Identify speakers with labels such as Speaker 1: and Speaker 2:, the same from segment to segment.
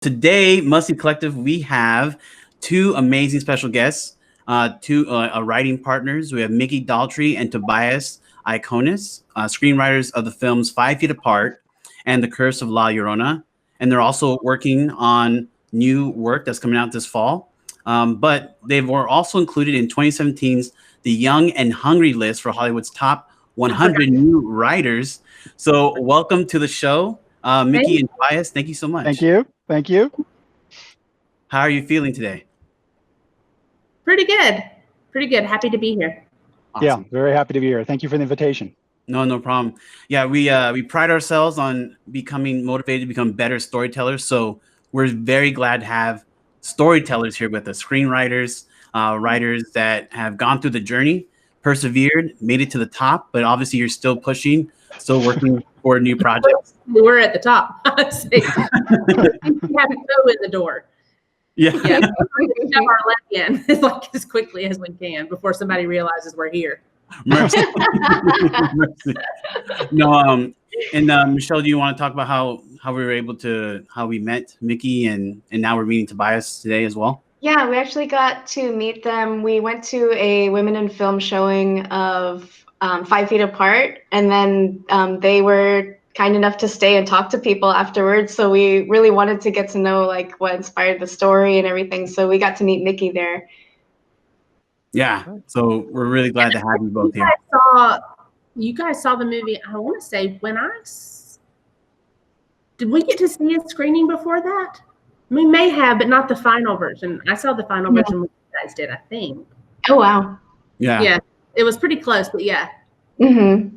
Speaker 1: Today, Musty Collective, we have two amazing special guests, two writing partners. We have Mikki Daughtry and Tobias Iaconis, screenwriters of the films 5 Feet Apart and The Curse of La Llorona. And they're also working on new work that's coming out this fall. But they were also included in 2017's The Young and Hungry list for Hollywood's top 100 new writers. So welcome to the show, Mikki and Tobias. Thank you so much.
Speaker 2: Thank you. Thank you.
Speaker 1: How are you feeling today?
Speaker 3: Pretty good. Pretty good. Happy to be here.
Speaker 1: Awesome.
Speaker 2: Yeah, very happy to be here. Thank you for the invitation.
Speaker 1: No problem. Yeah, we pride ourselves on becoming motivated to become better storytellers. So we're very glad to have storytellers here with us, screenwriters, writers that have gone through the journey, persevered, made it to the top, but obviously you're still pushing, still working for new projects.
Speaker 3: We're at the top. We have to go in the door.
Speaker 1: Yeah.
Speaker 3: We shove our leg in as quickly as we can before somebody realizes we're here.
Speaker 1: Mercy. Mercy. No, and Michelle, do you want to talk about how we were able to, how we met Mikki and now we're meeting Tobias today as well?
Speaker 4: Yeah, we actually got to meet them. We went to a women in film showing of 5 Feet Apart, and then they were kind enough to stay and talk to people afterwards. So we really wanted to get to know like what inspired the story and everything. So we got to meet Mikki there.
Speaker 1: Yeah, so we're really glad to have you both here.
Speaker 3: You guys saw the movie, I want to say, did we get to see a screening before that? We may have, but not the final version. I saw the final version when you guys did, I think.
Speaker 4: Oh, wow.
Speaker 1: Yeah.
Speaker 3: Yeah, it was pretty close, but yeah.
Speaker 4: Mm-hmm.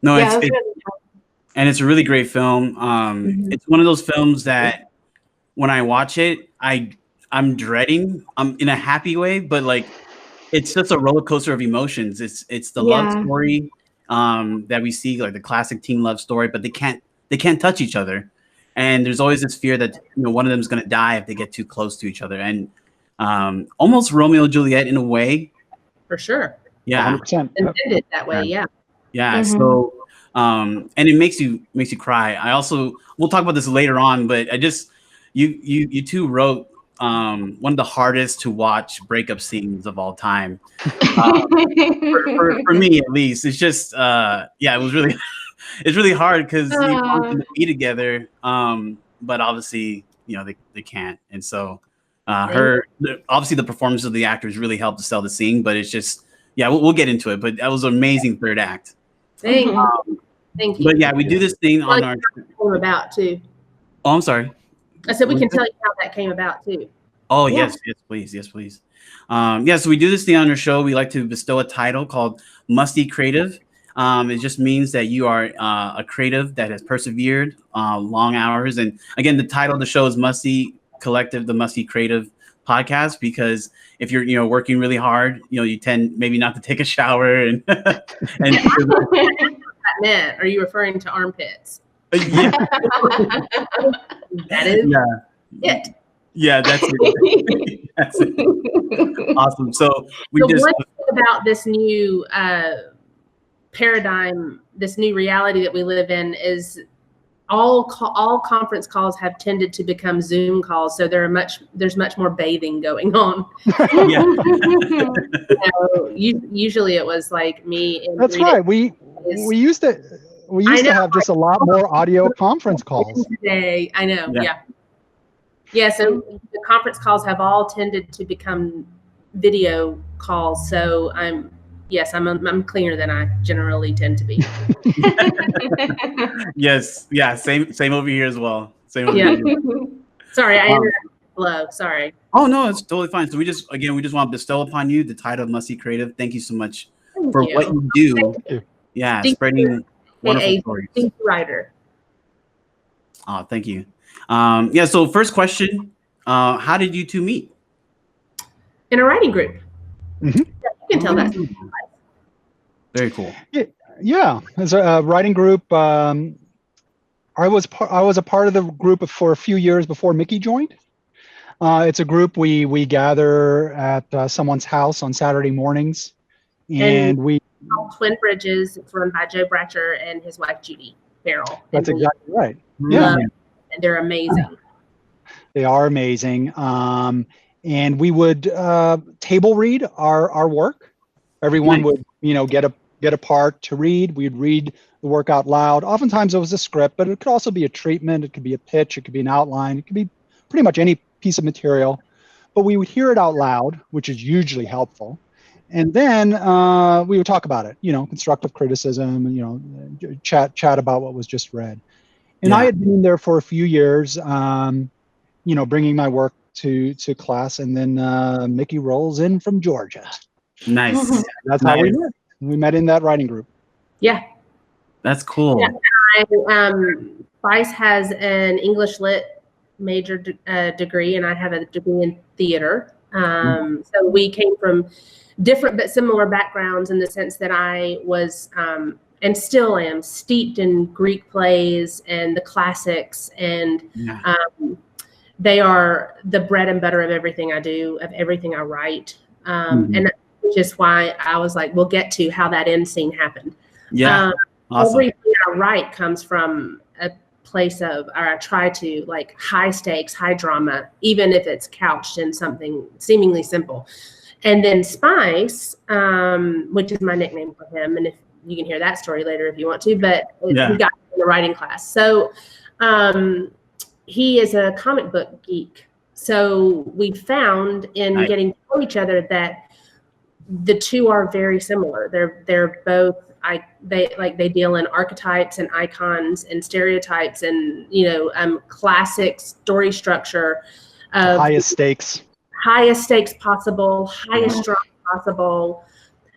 Speaker 1: No,
Speaker 4: Yeah,
Speaker 1: and it's a really great film. It's one of those films that when I watch it, I'm dreading. I'm in a happy way, but like it's just a roller coaster of emotions. It's the love story that we see, like the classic teen love story, but they can't touch each other. And there's always this fear that one of them is going to die if they get too close to each other. And almost Romeo and Juliet in a way.
Speaker 3: For sure.
Speaker 1: Yeah.
Speaker 2: 100%.
Speaker 3: Intended that way, yeah.
Speaker 1: Yeah. So and it makes you cry. We'll talk about this later on, but you two wrote one of the hardest to watch breakup scenes of all time. For me at least. It's just it was really it's really hard because you want them to be together, but obviously they can't. And so obviously the performance of the actors really helped to sell the scene, but it's just we'll get into it. But that was an amazing third act.
Speaker 3: Thank you.
Speaker 1: But yeah, we do this thing on our
Speaker 3: came about too.
Speaker 1: Oh, I'm sorry.
Speaker 3: I said we can tell you how that came about too.
Speaker 1: Oh yes, please. So we do this thing on our show. We like to bestow a title called Musty Creative. It just means that you are a creative that has persevered long hours. And again, the title of the show is Musty Collective, the Musty Creative Podcast, because if you're working really hard, you tend maybe not to take a shower and
Speaker 3: That meant, are you referring to armpits?
Speaker 1: Yeah.
Speaker 3: That is it.
Speaker 1: Yeah, that's it. That's it. Awesome. So
Speaker 3: one thing about this new paradigm, this new reality that we live in is all conference calls have tended to become Zoom calls. So there's much more bathing going on. Usually it was like me. And
Speaker 2: that's right. We used to have just a lot more audio conference calls.
Speaker 3: Today, I know. Yeah. So the conference calls have all tended to become video calls. So I'm cleaner than I generally tend to be.
Speaker 1: Yes. Yeah. Same over here as well. Same over here.
Speaker 3: Sorry, I ended up low. Sorry.
Speaker 1: Oh no, it's totally fine. So we just want to bestow upon you the title of Musty Creative. Thank you so much for what you do. Yeah, spreading wonderful stories.
Speaker 3: Writer.
Speaker 1: Oh, thank you. So first question, how did you two meet?
Speaker 3: In a writing group.
Speaker 2: Mm-hmm.
Speaker 3: Yeah, you can tell that.
Speaker 1: Very cool.
Speaker 2: Yeah, as a writing group, I was a part of the group for a few years before Mikki joined. It's a group we gather at someone's house on Saturday mornings, and we
Speaker 3: Twin Bridges. It's run by Joe Bratcher and his wife Judy Farrell.
Speaker 2: That's exactly right.
Speaker 3: Yeah, and they're amazing.
Speaker 2: They are amazing. And we would table read our work. Everyone
Speaker 1: Nice.
Speaker 2: would, get a part to read. We'd read the work out loud. Oftentimes it was a script, but it could also be a treatment. It could be a pitch. It could be an outline. It could be pretty much any piece of material. But we would hear it out loud, which is hugely helpful. And then we would talk about it, constructive criticism, chat about what was just read. And I had been there for a few years, bringing my work to class. And then Mikki rolls in from Georgia.
Speaker 1: Nice.
Speaker 2: That's how we met. We met in that writing group.
Speaker 3: Yeah.
Speaker 1: That's cool.
Speaker 3: Yeah, Spice has an English lit major degree, and I have a degree in theater. So we came from different but similar backgrounds in the sense that I was and still am steeped in Greek plays and the classics, and they are the bread and butter of everything I do, of everything I write. And which is why I was like, we'll get to how that end scene happened.
Speaker 1: Yeah. Awesome.
Speaker 3: Everything I write comes from a place of, or I try to, like, high stakes, high drama, even if it's couched in something seemingly simple. And then Spice, which is my nickname for him, and if you can hear that story later if you want to, but we got in the writing class. So he is a comic book geek. So we found in getting to know each other that the two are very similar. They're both they deal in archetypes and icons and stereotypes and classic story structure of
Speaker 2: highest stakes
Speaker 3: possible, highest drama possible,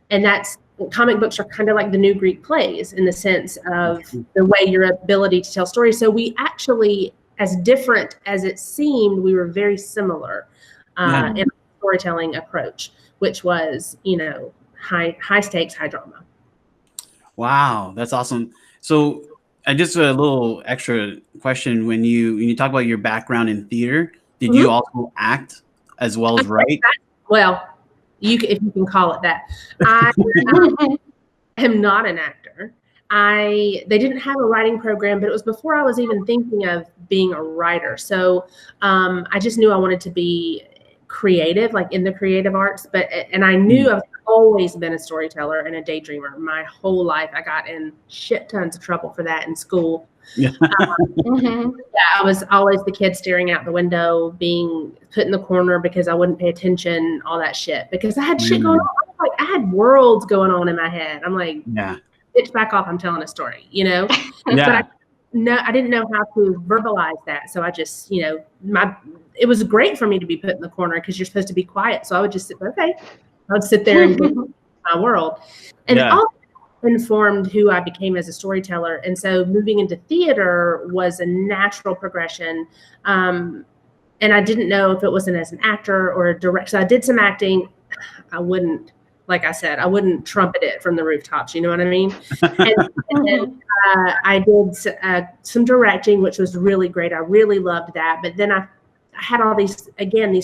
Speaker 3: and that's comic books are kind of like the new Greek plays in the sense of the way your ability to tell stories. So we actually, as different as it seemed, we were very similar in our storytelling approach, which was, high stakes, high drama.
Speaker 1: Wow, that's awesome. So just a little extra question. When you talk about your background in theater, did you also act as well as write?
Speaker 3: Well, if you can call it that. I am not an actor. They didn't have a writing program, but it was before I was even thinking of being a writer. So I just knew I wanted to be creative, like in the creative arts, and I knew I've always been a storyteller and a daydreamer my whole life. I got in shit tons of trouble for that in school. I was always the kid staring out the window, being put in the corner because I wouldn't pay attention, all that shit, because I had shit going on. I had worlds going on in my head. I'm like, bitch, back off, I'm telling a story, But I didn't know how to verbalize that. So I just, it was great for me to be put in the corner because you're supposed to be quiet. So I would just I would sit there and get my world. And all informed who I became as a storyteller. And so moving into theater was a natural progression. And I didn't know if it wasn't as an actor or a director. So I did some acting. I wouldn't trumpet it from the rooftops. You know what I mean? And I did some directing, which was really great. I really loved that. But then I had all these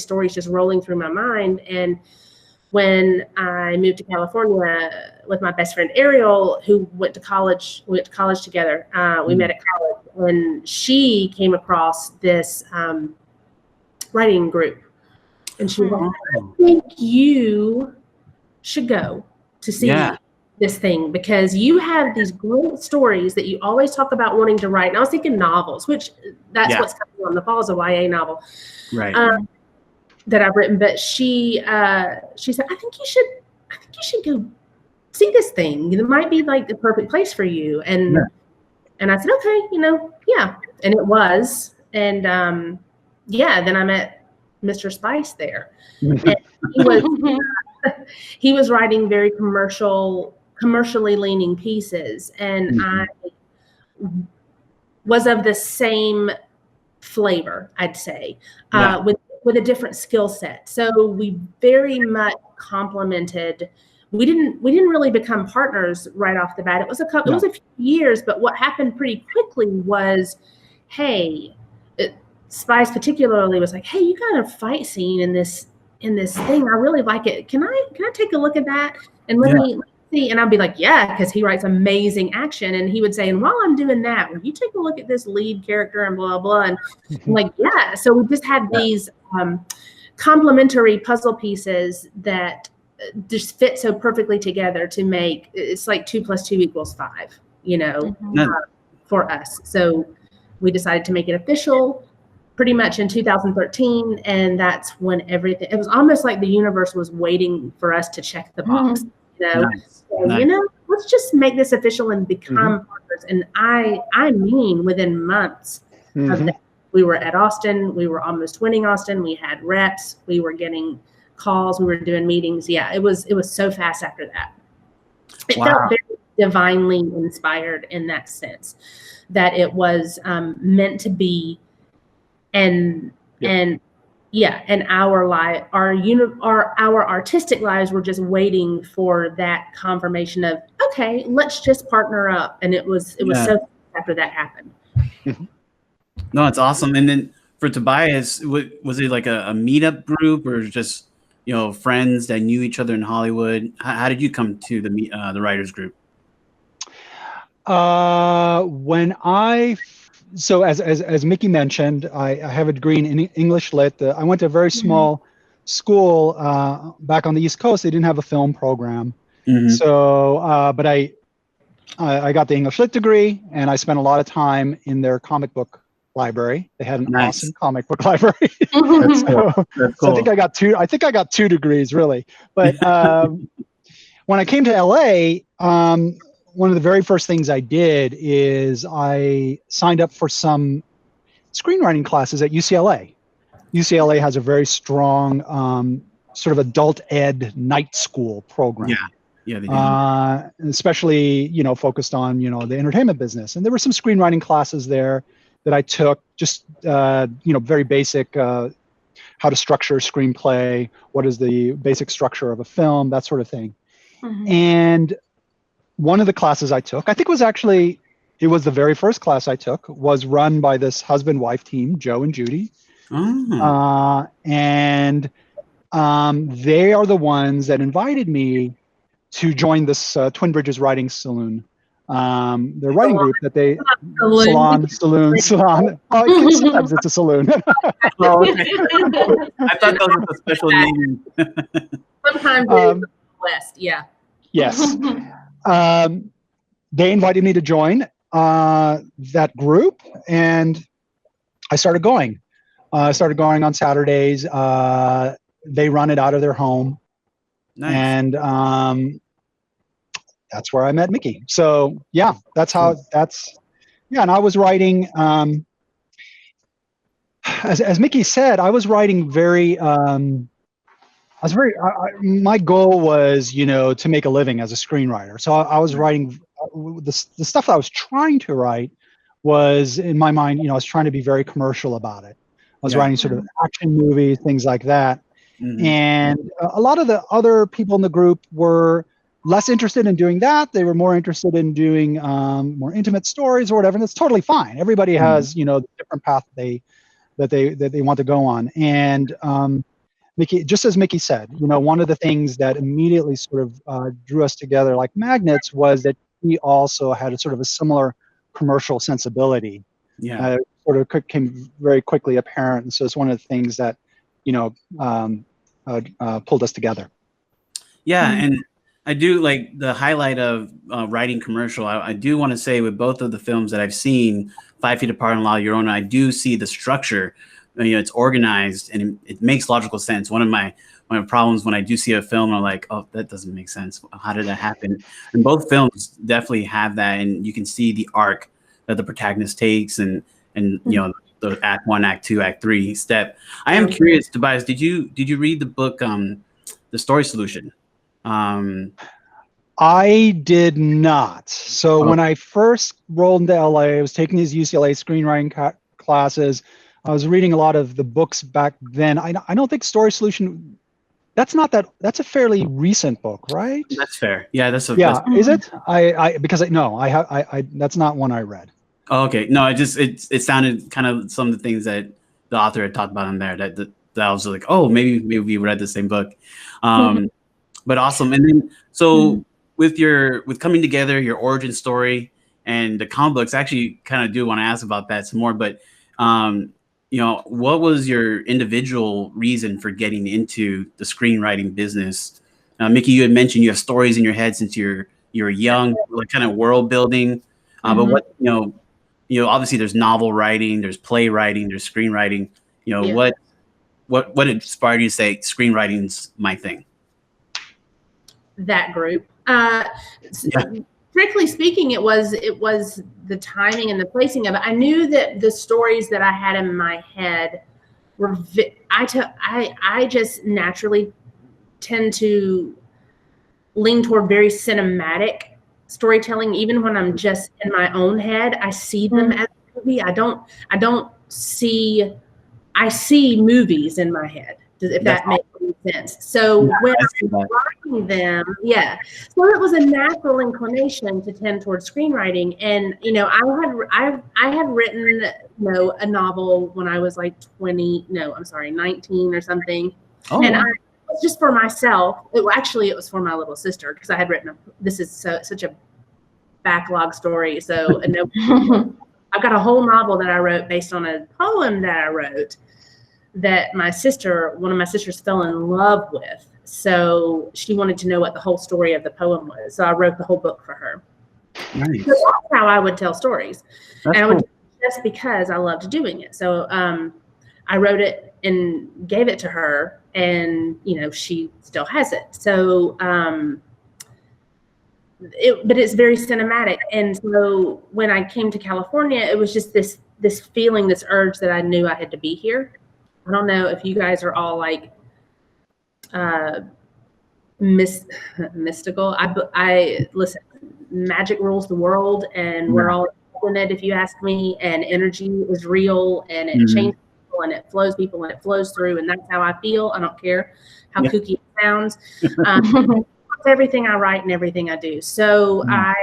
Speaker 3: stories just rolling through my mind. And when I moved to California with my best friend Ariel, who went to college together, we met at college, and she came across this writing group. And she was like, I think you should go to see this thing because you have these great stories that you always talk about wanting to write. And I was thinking novels, which that's what's coming on the fall is a YA novel, that I've written. But she said, I think you should go see this thing. It might be like the perfect place for you. And I said, okay, and it was. And then I met Mr. Spice there. And he was writing very commercially leaning pieces, and I was of the same flavor, I'd say, with a different skill set. So we very much complemented. We didn't really become partners right off the bat. It was a few years, but what happened pretty quickly was, Spice particularly was like, hey, you got a fight scene in this thing. I really like it. Can I take a look at that and let me Musty? And I'd be like, yeah, because he writes amazing action. And he would say, and while I'm doing that, will you take a look at this lead character and blah, blah. And I'm like, yeah. So we just had these complementary puzzle pieces that just fit so perfectly together to make, it's like 2 + 2 = 5, you know, for us. So we decided to make it official pretty much in 2013. And that's when everything, it was almost like the universe was waiting for us to check the box, you know, so, you know, let's just make this official and become partners. And I mean, within months of that, we were at Austin, we were almost winning Austin. We had reps, we were getting calls, we were doing meetings. Yeah, it was so fast after that. It felt very divinely inspired in that sense, that it was meant to be, and our artistic lives were just waiting for that confirmation of, okay, let's just partner up. And it was so fast after that happened.
Speaker 1: No, it's awesome. And then for Tobias, was it like a meetup group, or just, you know, friends that knew each other in Hollywood? How did you come to the writers group?
Speaker 2: So as Mikki mentioned, I have a degree in English Lit. I went to a very small school back on the East Coast. They didn't have a film program. So, but I got the English Lit degree, and I spent a lot of time in their comic book library. They had an awesome comic book library. So I think I got two degrees, really. But when I came to LA, one of the very first things I did is I signed up for some screenwriting classes at UCLA. UCLA has a very strong sort of adult ed night school program. Yeah, they do. Especially, you know, focused on, you know, the entertainment business. And there were some screenwriting classes there that I took, just, you know, very basic, how to structure a screenplay, what is the basic structure of a film, that sort of thing. And one of the classes I took, I think it was the very first class I took, was run by this husband-wife team, Joe and Judy. And they are the ones that invited me to join this Twin Bridges Writing Saloon. Their writing group that they salon. Oh, sometimes it's a saloon.
Speaker 1: Oh, okay. I thought that was a special name.
Speaker 3: Sometimes it's West,
Speaker 2: Yes. They invited me to join that group, and I started going. I started going on Saturdays. They run it out of their home.
Speaker 1: Nice.
Speaker 2: And that's where I met Mikki. So yeah, and I was writing, as Mikki said, I was writing my goal was, you know, to make a living as a screenwriter. So I was writing, the stuff I was trying to write was, in my mind, you know, I was trying to be very commercial about it. I was writing sort of action movies, things like that. And a lot of the other people in the group were less interested in doing that. They were more interested in doing more intimate stories or whatever. And that's totally fine. Everybody has, you know, the different path that they want to go on. And Mikki, just as Mikki said, you know, one of the things that immediately sort of drew us together like magnets was that he also had a sort of a similar commercial sensibility. Sort of came very quickly apparent. And so it's one of the things that, you know, pulled us together.
Speaker 1: And I do like the highlight of writing commercial. I do want to say with both of the films that I've seen, 5 Feet Apart and La Llorona, I do see the structure. You know, it's organized and it makes logical sense. One of my problems when I do see a film, I'm like, oh, that doesn't make sense. How did that happen? And both films definitely have that, and you can see the arc that the protagonist takes, and you know, the Act 1, Act 2, Act 3 step. I am curious, Tobias, did you read the book, The Story Solution?
Speaker 2: I did not. So when I first rolled into LA, I was taking these UCLA screenwriting classes. I was reading a lot of the books back then. I don't think Story Solution, that's a fairly recent book, right?
Speaker 1: That's fair. Yeah,
Speaker 2: is it? That's not one I read.
Speaker 1: Oh, okay. No, it sounded kind of some of the things that the author had talked about in there that I was like, oh, maybe we read the same book. But awesome. And then, so with coming together, your origin story and the comic books, I actually kind of do want to ask about that some more. But you know, what was your individual reason for getting into the screenwriting business? Mikki, you had mentioned you have stories in your head since you're young, like kind of world building. But what you know, obviously there's novel writing, there's playwriting, there's screenwriting. You know, what inspired you to say screenwriting's my thing?
Speaker 3: That group. Strictly speaking, it was the timing and the placing of it. I knew that the stories that I had in my head were. I just naturally tend to lean toward very cinematic storytelling. Even when I'm just in my own head, I see them as a movie. I don't see. I see movies in my head. If that makes any sense. So when I'm writing them, so it was a natural inclination to tend towards screenwriting. And you know, I had written, you know, a novel when I was like 19 or something. And it was just for myself. It was for my little sister, because I had written this is such a backlog story. So I've got a whole novel that I wrote based on a poem that I wrote that one of my sisters fell in love with. So she wanted to know what the whole story of the poem was. So I wrote the whole book for her.
Speaker 1: Nice.
Speaker 3: So that's how I would tell stories.
Speaker 1: That's
Speaker 3: and I would
Speaker 1: cool.
Speaker 3: just because I loved doing it. So I wrote it and gave it to her, and you know, she still has it. So but it's very cinematic. And so when I came to California, it was just this feeling, this urge that I knew I had to be here. I don't know if you guys are all like mystical. I listen, magic rules the world, and we're all in it, if you ask me, and energy is real, and it changes people, and it flows people, and it flows through, and that's how I feel. I don't care how kooky it sounds. Everything I write and everything I do. So I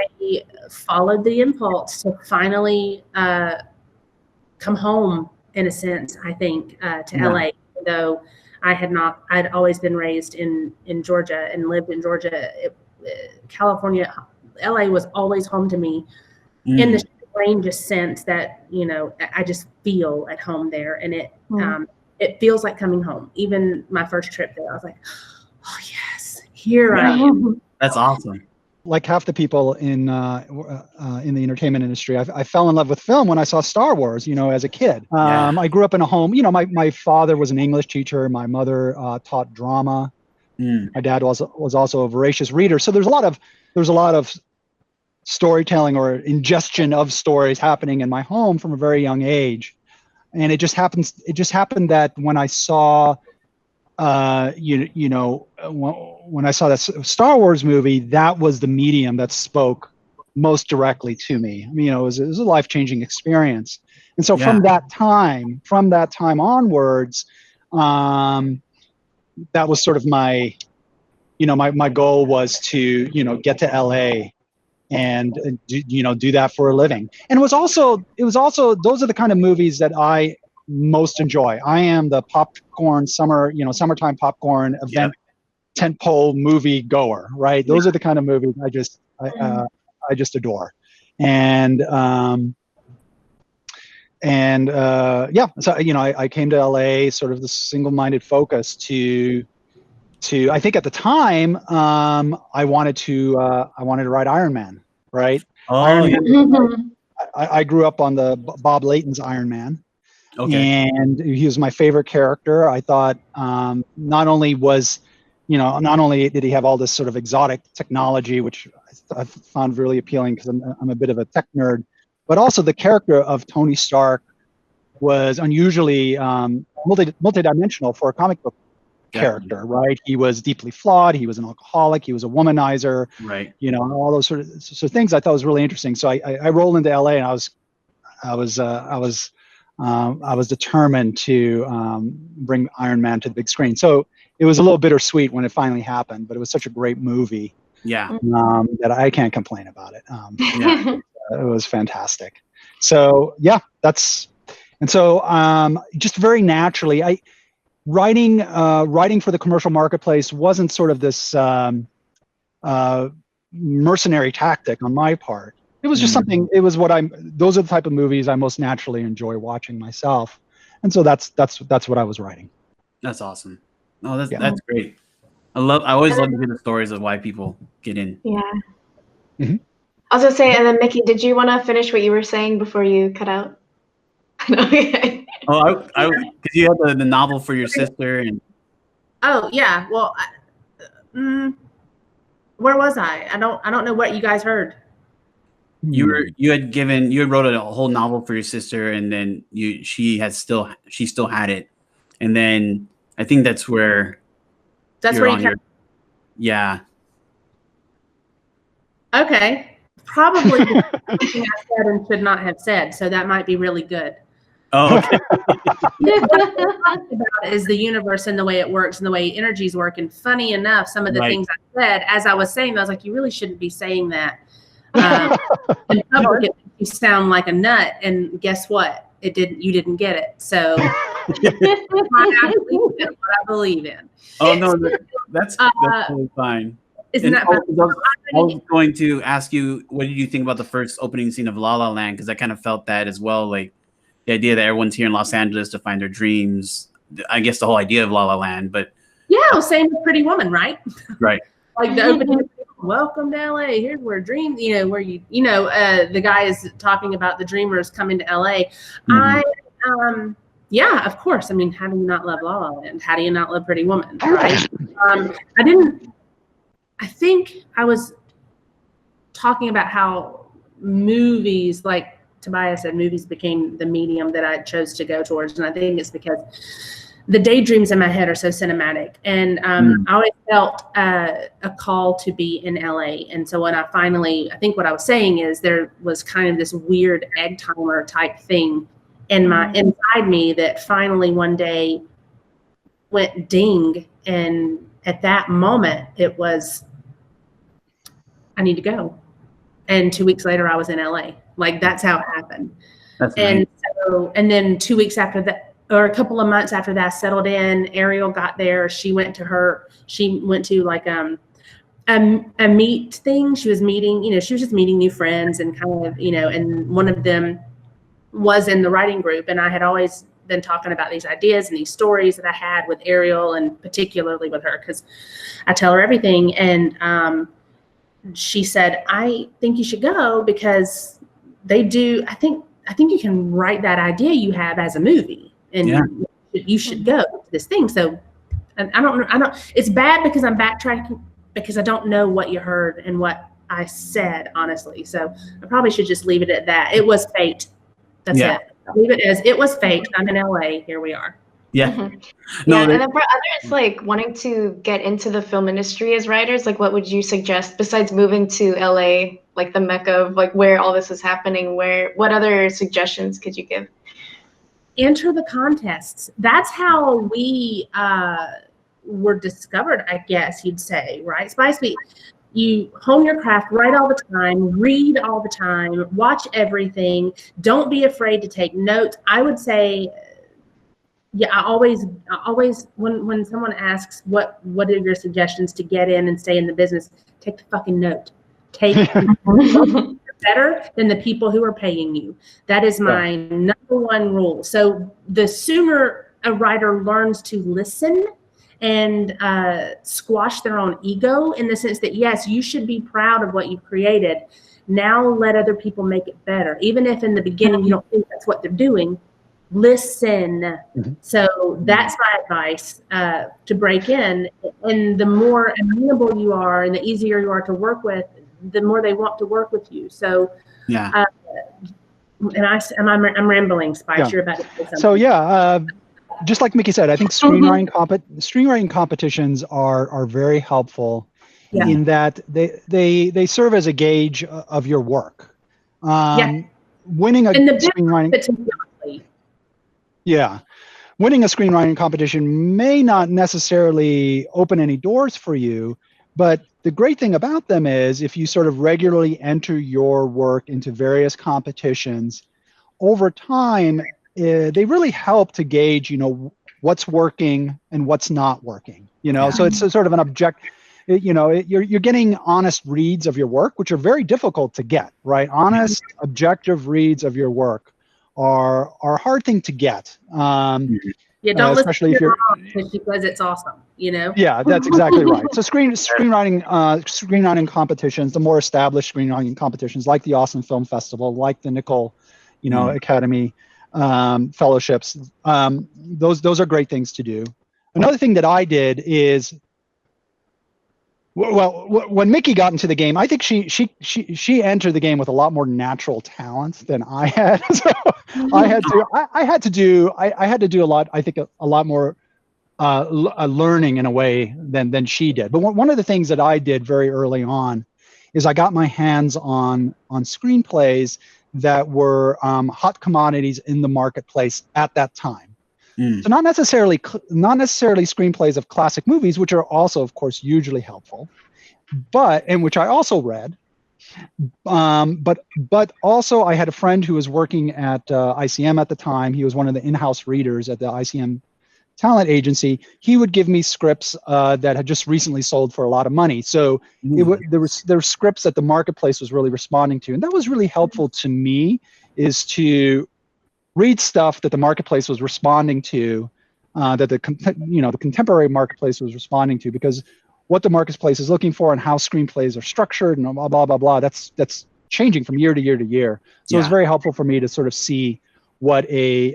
Speaker 3: followed the impulse to finally come home, in a sense, I think, to LA, though I'd always been raised in Georgia and lived in Georgia. California, LA was always home to me in the strangest sense that, you know, I just feel at home there, and it feels like coming home. Even my first trip there, I was like, oh yes, here I am.
Speaker 1: That's awesome.
Speaker 2: Like half the people in the entertainment industry, I fell in love with film when I saw Star Wars, you know, as a kid. I grew up in a home, you know, my father was an English teacher. My mother taught drama. My dad was also a voracious reader. So there's a lot of storytelling or ingestion of stories happening in my home from a very young age. And it just happened that when I saw when I saw that Star Wars movie, that was the medium that spoke most directly to me. I mean, you know, it was a life-changing experience. And so from that time onwards, that was sort of my goal was to, you know, get to LA and do that for a living. And it was also those are the kind of movies that I most enjoy. I am the popcorn summertime popcorn event tentpole movie goer, right? Those are the kind of movies I just adore. And so, you know, I came to LA sort of the single-minded focus to I think at the time I wanted to write Iron Man, right? Iron Man, I grew up on the Bob Layton's Iron Man. Okay. And he was my favorite character. I thought not only did he have all this sort of exotic technology, which I found really appealing because I'm a bit of a tech nerd, but also the character of Tony Stark was unusually multidimensional for a comic book character, right? He was deeply flawed. He was an alcoholic. He was a womanizer, right? You know, all those sort of things I thought was really interesting. So I rolled into LA, and I was determined to bring Iron Man to the big screen. So it was a little bittersweet when it finally happened, but it was such a great movie. That I can't complain about it. It was fantastic. So just very naturally, writing for the commercial marketplace wasn't sort of this mercenary tactic on my part. It was just something. It was those are the type of movies I most naturally enjoy watching myself, and so that's what I was writing.
Speaker 1: That's awesome. Oh, that's great. I always love to hear the stories of why people get in.
Speaker 4: Yeah.
Speaker 2: Mm-hmm.
Speaker 4: I was gonna say, and then Mikki, did you want to finish what you were saying before you cut out?
Speaker 1: Oh, because you had the novel for your sister, and
Speaker 3: oh yeah. Well, where was I? I don't know what you guys heard.
Speaker 1: you had wrote a whole novel for your sister, and then she still had it, and then I think that's where yeah.
Speaker 3: Okay, probably something I said and should not have said, so that might be really good.
Speaker 1: Oh, okay.
Speaker 3: What I'm talking about is the universe and the way it works and the way energies work. And funny enough, some of the things I said, as I was saying, I was like, you really shouldn't be saying that. In public, it makes you sound like a nut. And guess what? You didn't get it. So I believe in.
Speaker 1: Oh no, that's totally fine.
Speaker 3: Isn't that
Speaker 1: I was going to ask you, what did you think about the first opening scene of La La Land? Because I kind of felt that as well, like the idea that everyone's here in Los Angeles to find their dreams. I guess the whole idea of La La Land, but
Speaker 3: yeah, same with Pretty Woman, right?
Speaker 1: Right.
Speaker 3: Like the opening, welcome to LA. Here's where dreams, where the guy is talking about the dreamers coming to LA.
Speaker 1: Mm-hmm.
Speaker 3: Yeah, of course. I mean, how do you not love La La Land? How do you not love Pretty Woman? Right? I think I was talking about how movies, like Tobias said, movies became the medium that I chose to go towards. And I think it's because the daydreams in my head are so cinematic. And I always felt a call to be in LA. And so when I think what I was saying is there was kind of this weird egg timer type thing inside me that finally one day went ding. And at that moment, it was, I need to go. And 2 weeks later, I was in LA. Like, that's how it happened. And then 2 weeks after that, or a couple of months after that, settled in. Ariel got there. She went to like a meet thing. She was meeting, she was just meeting new friends and kind of, and one of them was in the writing group. And I had always been talking about these ideas and these stories that I had with Ariel, and particularly with her, because I tell her everything. And she said, I think you should go because they do. I think you can write that idea you have as a movie, and you should go to this thing. So, and I don't. It's bad because I'm backtracking because I don't know what you heard and what I said, honestly. So I probably should just leave it at that. It was fate. That's it. Leave it as it was fate. I'm in LA. Here we are.
Speaker 1: Yeah.
Speaker 4: Mm-hmm. And then for others, like wanting to get into the film industry as writers, like what would you suggest besides moving to LA, like the mecca of like where all this is happening? What other suggestions could you give?
Speaker 3: Enter the contests. That's how we were discovered, I guess you'd say, right? Spice Beat. You hone your craft, write all the time, read all the time, watch everything. Don't be afraid to take notes. I would say, I always when someone asks what are your suggestions to get in and stay in the business, take the fucking note. Take better than the people who are paying you. That is my number one rule. So the sooner a writer learns to listen and squash their own ego in the sense that, yes, you should be proud of what you've created. Now let other people make it better. Even if in the beginning you don't think that's what they're doing, listen. Mm-hmm. So that's my advice to break in. And the more amenable you are and the easier you are to work with, the more they want to work with you. So, I'm rambling, Spice. Yeah. You're about to say something.
Speaker 2: So, just like Mikki said, I think screenwriting competitions are very helpful in that they serve as a gauge of your work. Winning a screenwriting winning a screenwriting competition may not necessarily open any doors for you, but the great thing about them is if you sort of regularly enter your work into various competitions, over time, they really help to gauge, what's working and what's not working, so it's a sort of an you're getting honest reads of your work, which are very difficult to get, right? Honest, objective reads of your work are a hard thing to get.
Speaker 3: Yeah, don't listen
Speaker 2: especially
Speaker 3: to
Speaker 2: if
Speaker 3: your
Speaker 2: you're
Speaker 3: mom because she says it's awesome, you know?
Speaker 2: Yeah, that's exactly right. So screenwriting competitions, the more established screenwriting competitions like the Austin Film Festival, like the Nickel, Academy fellowships, those are great things to do. Another thing that I did is, well, when Mikki got into the game, I think she entered the game with a lot more natural talent than I had. So I had to do a lot. I think a lot more learning in a way than she did. But one of the things that I did very early on is I got my hands on screenplays that were hot commodities in the marketplace at that time. So not necessarily screenplays of classic movies, which are also, of course, hugely helpful, and which I also read. But also I had a friend who was working at ICM at the time. He was one of the in-house readers at the ICM talent agency. He would give me scripts that had just recently sold for a lot of money. So there were scripts that the marketplace was really responding to, and that was really helpful to me, is to read stuff that the marketplace was responding to, that the contemporary marketplace was responding to, because what the marketplace is looking for and how screenplays are structured and blah blah blah blah, that's changing from year to year to year. So it's very helpful for me to sort of see what a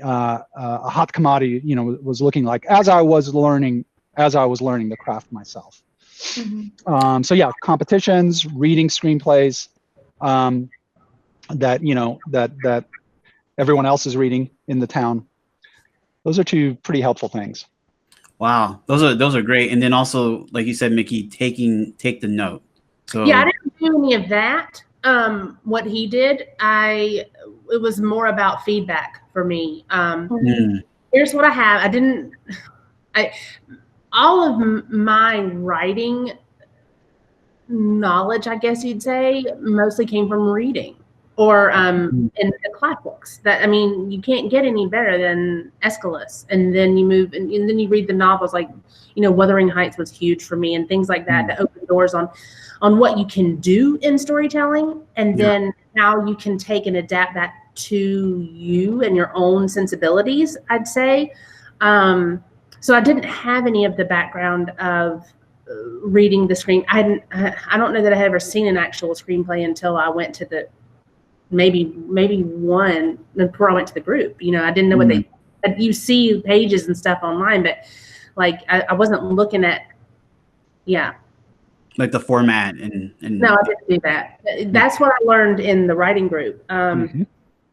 Speaker 2: hot commodity was looking like as I was learning the craft myself. So yeah, competitions, reading screenplays that everyone else is reading in the town. Those are two pretty helpful things.
Speaker 1: Wow, those are great. And then also, like you said, Mikki, take the note. So
Speaker 3: yeah, I didn't do any of that. What he did, it was more about feedback for me. Here's what I have. All of my writing knowledge, I guess you'd say, mostly came from reading or in the classics. You can't get any better than Aeschylus. And then you move and then you read the novels like, Wuthering Heights was huge for me and things like that to open doors on what you can do in storytelling, and then how you can take and adapt that to you and your own sensibilities, I'd say. So I didn't have any of the background of reading the screen. I don't know that I had ever seen an actual screenplay until I went to the maybe one before I went to the group. I didn't know what you see pages and stuff online, but like I wasn't looking at
Speaker 1: like the format and
Speaker 3: no, I didn't do that. That's what I learned in the writing group,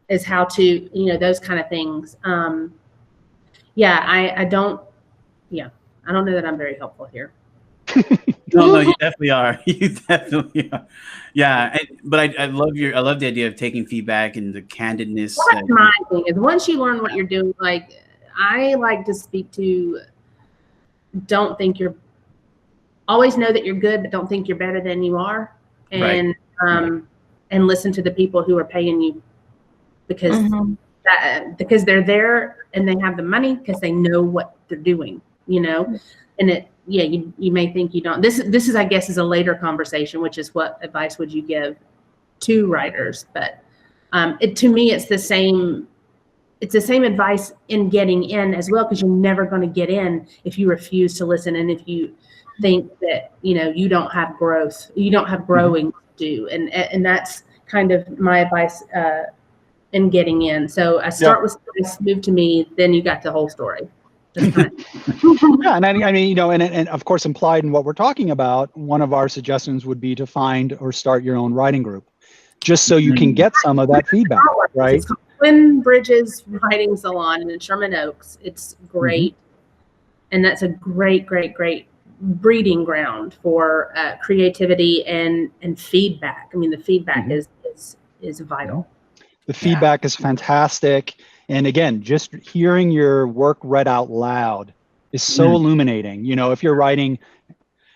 Speaker 3: is how to those kind of things. I don't know that I'm very helpful here.
Speaker 1: No, you definitely are. You definitely are. Yeah, but I love the idea of taking feedback and the candidness.
Speaker 3: Well, that's my thing is once you learn what you're doing, like I like to speak to, don't think you're, always know that you're good, but don't think you're better than you are, and and listen to the people who are paying you because they're there and they have the money because they know what they're doing, and you may think you don't. This is I guess is a later conversation, which is what advice would you give to writers? But to me, it's the same advice in getting in as well, because you're never going to get in if you refuse to listen and if you think that you don't have growth, you don't have growing to do, and that's kind of my advice in getting in. So I start with move to me, then you got the whole story.
Speaker 2: Yeah, and and of course, implied in what we're talking about, one of our suggestions would be to find or start your own writing group, just so you can get some of that feedback, right?
Speaker 3: It's called Twin Bridges Writing Salon in Sherman Oaks. It's great, and that's a great breeding ground for creativity and feedback. I mean, the feedback is vital.
Speaker 2: The feedback is fantastic. And again, just hearing your work read out loud is so illuminating. If you're writing,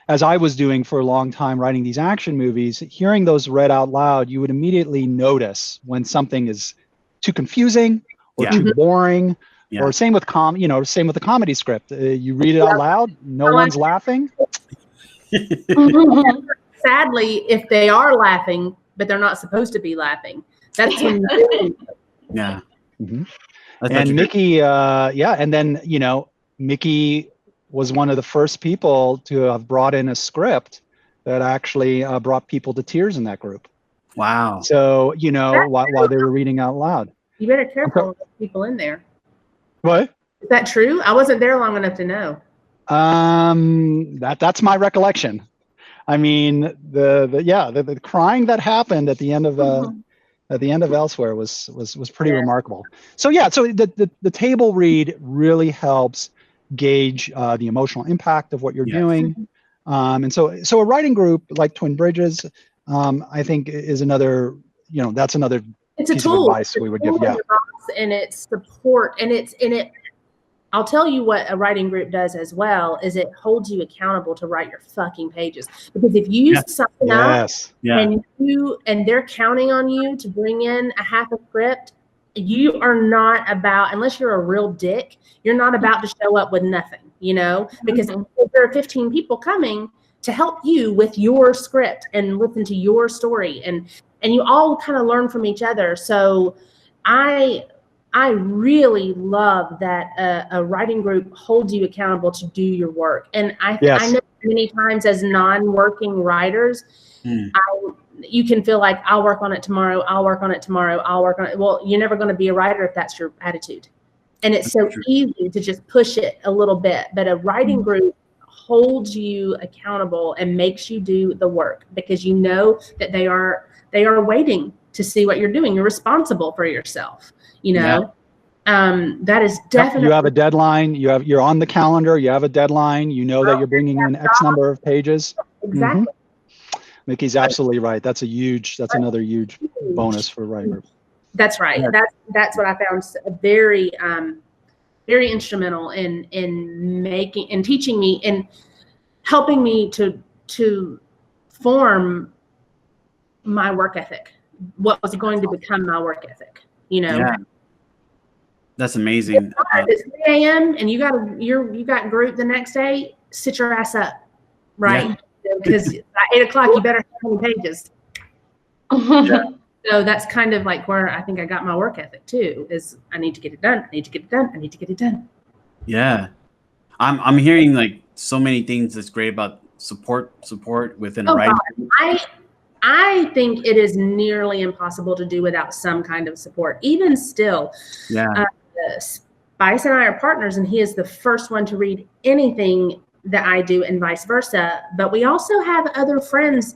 Speaker 2: as I was doing for a long time, writing these action movies, hearing those read out loud, you would immediately notice when something is too confusing or too boring. Or same with same with the comedy script. You read it out loud, no one's laughing.
Speaker 3: Sadly, if they are laughing, but they're not supposed to be laughing, that's when
Speaker 1: Yeah.
Speaker 2: Mm-hmm.
Speaker 1: That's
Speaker 2: And
Speaker 1: true.
Speaker 2: Mikki, and then, Mikki was one of the first people to have brought in a script that actually brought people to tears in that group.
Speaker 1: Wow.
Speaker 2: So, while they were reading out loud.
Speaker 3: You better careful with people in there.
Speaker 2: What?
Speaker 3: Is that true? I wasn't there long enough to know.
Speaker 2: That's my recollection. I mean, the crying that happened at the end of Elsewhere was pretty remarkable. So so the table read really helps gauge the emotional impact of what you're doing, and so a writing group like Twin Bridges, I think is another, that's another
Speaker 3: it's a
Speaker 2: piece
Speaker 3: tool.
Speaker 2: of advice we would give. Yeah,
Speaker 3: and it's support, and it. I'll tell you what a writing group does as well is it holds you accountable to write your fucking pages. Because if you something up and they're counting on you to bring in a half a script, you are not about, unless you're a real dick, you're not about to show up with nothing, because there are 15 people coming to help you with your script and listen to your story, and you all kind of learn from each other. So I really love that a writing group holds you accountable to do your work. And I know many times as non-working writers, you can feel like I'll work on it tomorrow. I'll work on it tomorrow. I'll work on it. Well, you're never going to be a writer if that's your attitude. And it's so easy to just push it a little bit. But a writing group holds you accountable and makes you do the work because you know that they are waiting to see what you're doing. You're responsible for yourself. That is definitely.
Speaker 2: You have a deadline. You're on the calendar. You have a deadline. You know that you're bringing in X number of pages.
Speaker 3: Exactly.
Speaker 2: Mickey's absolutely right. That's another huge bonus for writing groups.
Speaker 3: That's right. That's what I found very, very instrumental in making and teaching me and helping me to form my work ethic. What was going to become my work ethic?
Speaker 1: Yeah. That's amazing.
Speaker 3: If it's 3 a.m. and you got group the next day, sit your ass up, right? Because at 8 o'clock you better have 20 pages. So that's kind of like where I think I got my work ethic too. Is I need to get it done. I need to get it done. I need to get it done.
Speaker 1: Yeah, I'm hearing like so many things that's great about support within a writing group.
Speaker 3: I think it is nearly impossible to do without some kind of support. Even still, Spice and I are partners, and he is the first one to read anything that I do and vice versa. But we also have other friends,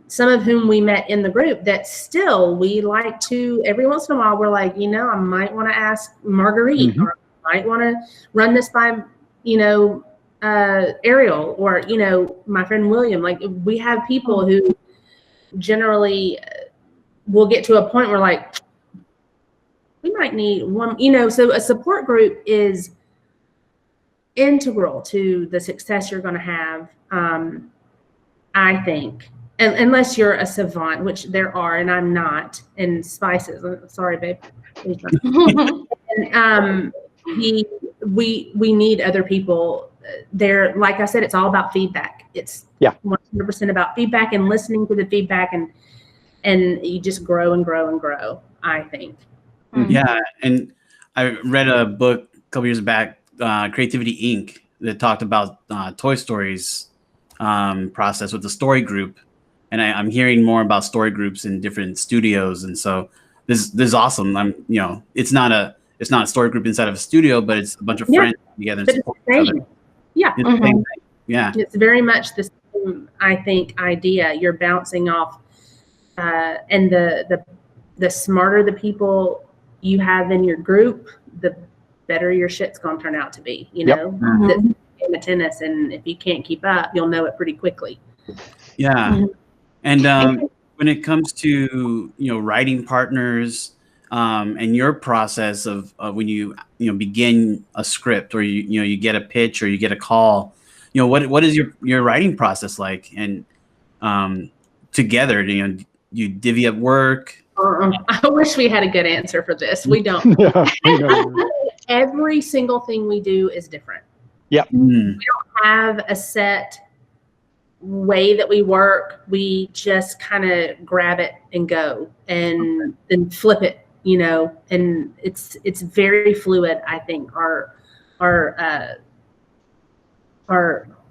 Speaker 3: some of whom we met in the group, that still we like to, every once in a while, we're like, I might want to ask Marguerite, or I might want to run this by, Ariel, or, my friend William. Like, we have people who generally will get to a point where like we might need one, so a support group is integral to the success you're going to have, I think, and unless you're a savant, which there are, and I'm not, and Spices, sorry babe, and we need other people there. Like I said, it's all about feedback. It's 100% about feedback and listening to the feedback, and you just grow and grow and grow, I think.
Speaker 1: Yeah, and I read a book a couple years back, Creativity Inc., that talked about Toy Story's process with the story group, and I'm hearing more about story groups in different studios, and so this is awesome. It's not a story group inside of a studio, but it's a bunch of friends together and support each other.
Speaker 3: Yeah.
Speaker 1: It's the same thing. Yeah.
Speaker 3: It's very much the same, I think, idea. You're bouncing off, and the smarter the people you have in your group, the better your shit's gonna turn out to be. It's a game of tennis, and if you can't keep up, you'll know it pretty quickly.
Speaker 1: Yeah. And when it comes to writing partners, and your process of when you begin a script, or you get a pitch, or you get a call, what is your writing process like? And together, you divvy up work.
Speaker 3: I wish we had a good answer for this. We don't. Every single thing we do is different.
Speaker 2: Yep.
Speaker 3: We don't have a set way that we work, we just kind of grab it and go and then flip it, and it's very fluid. I think our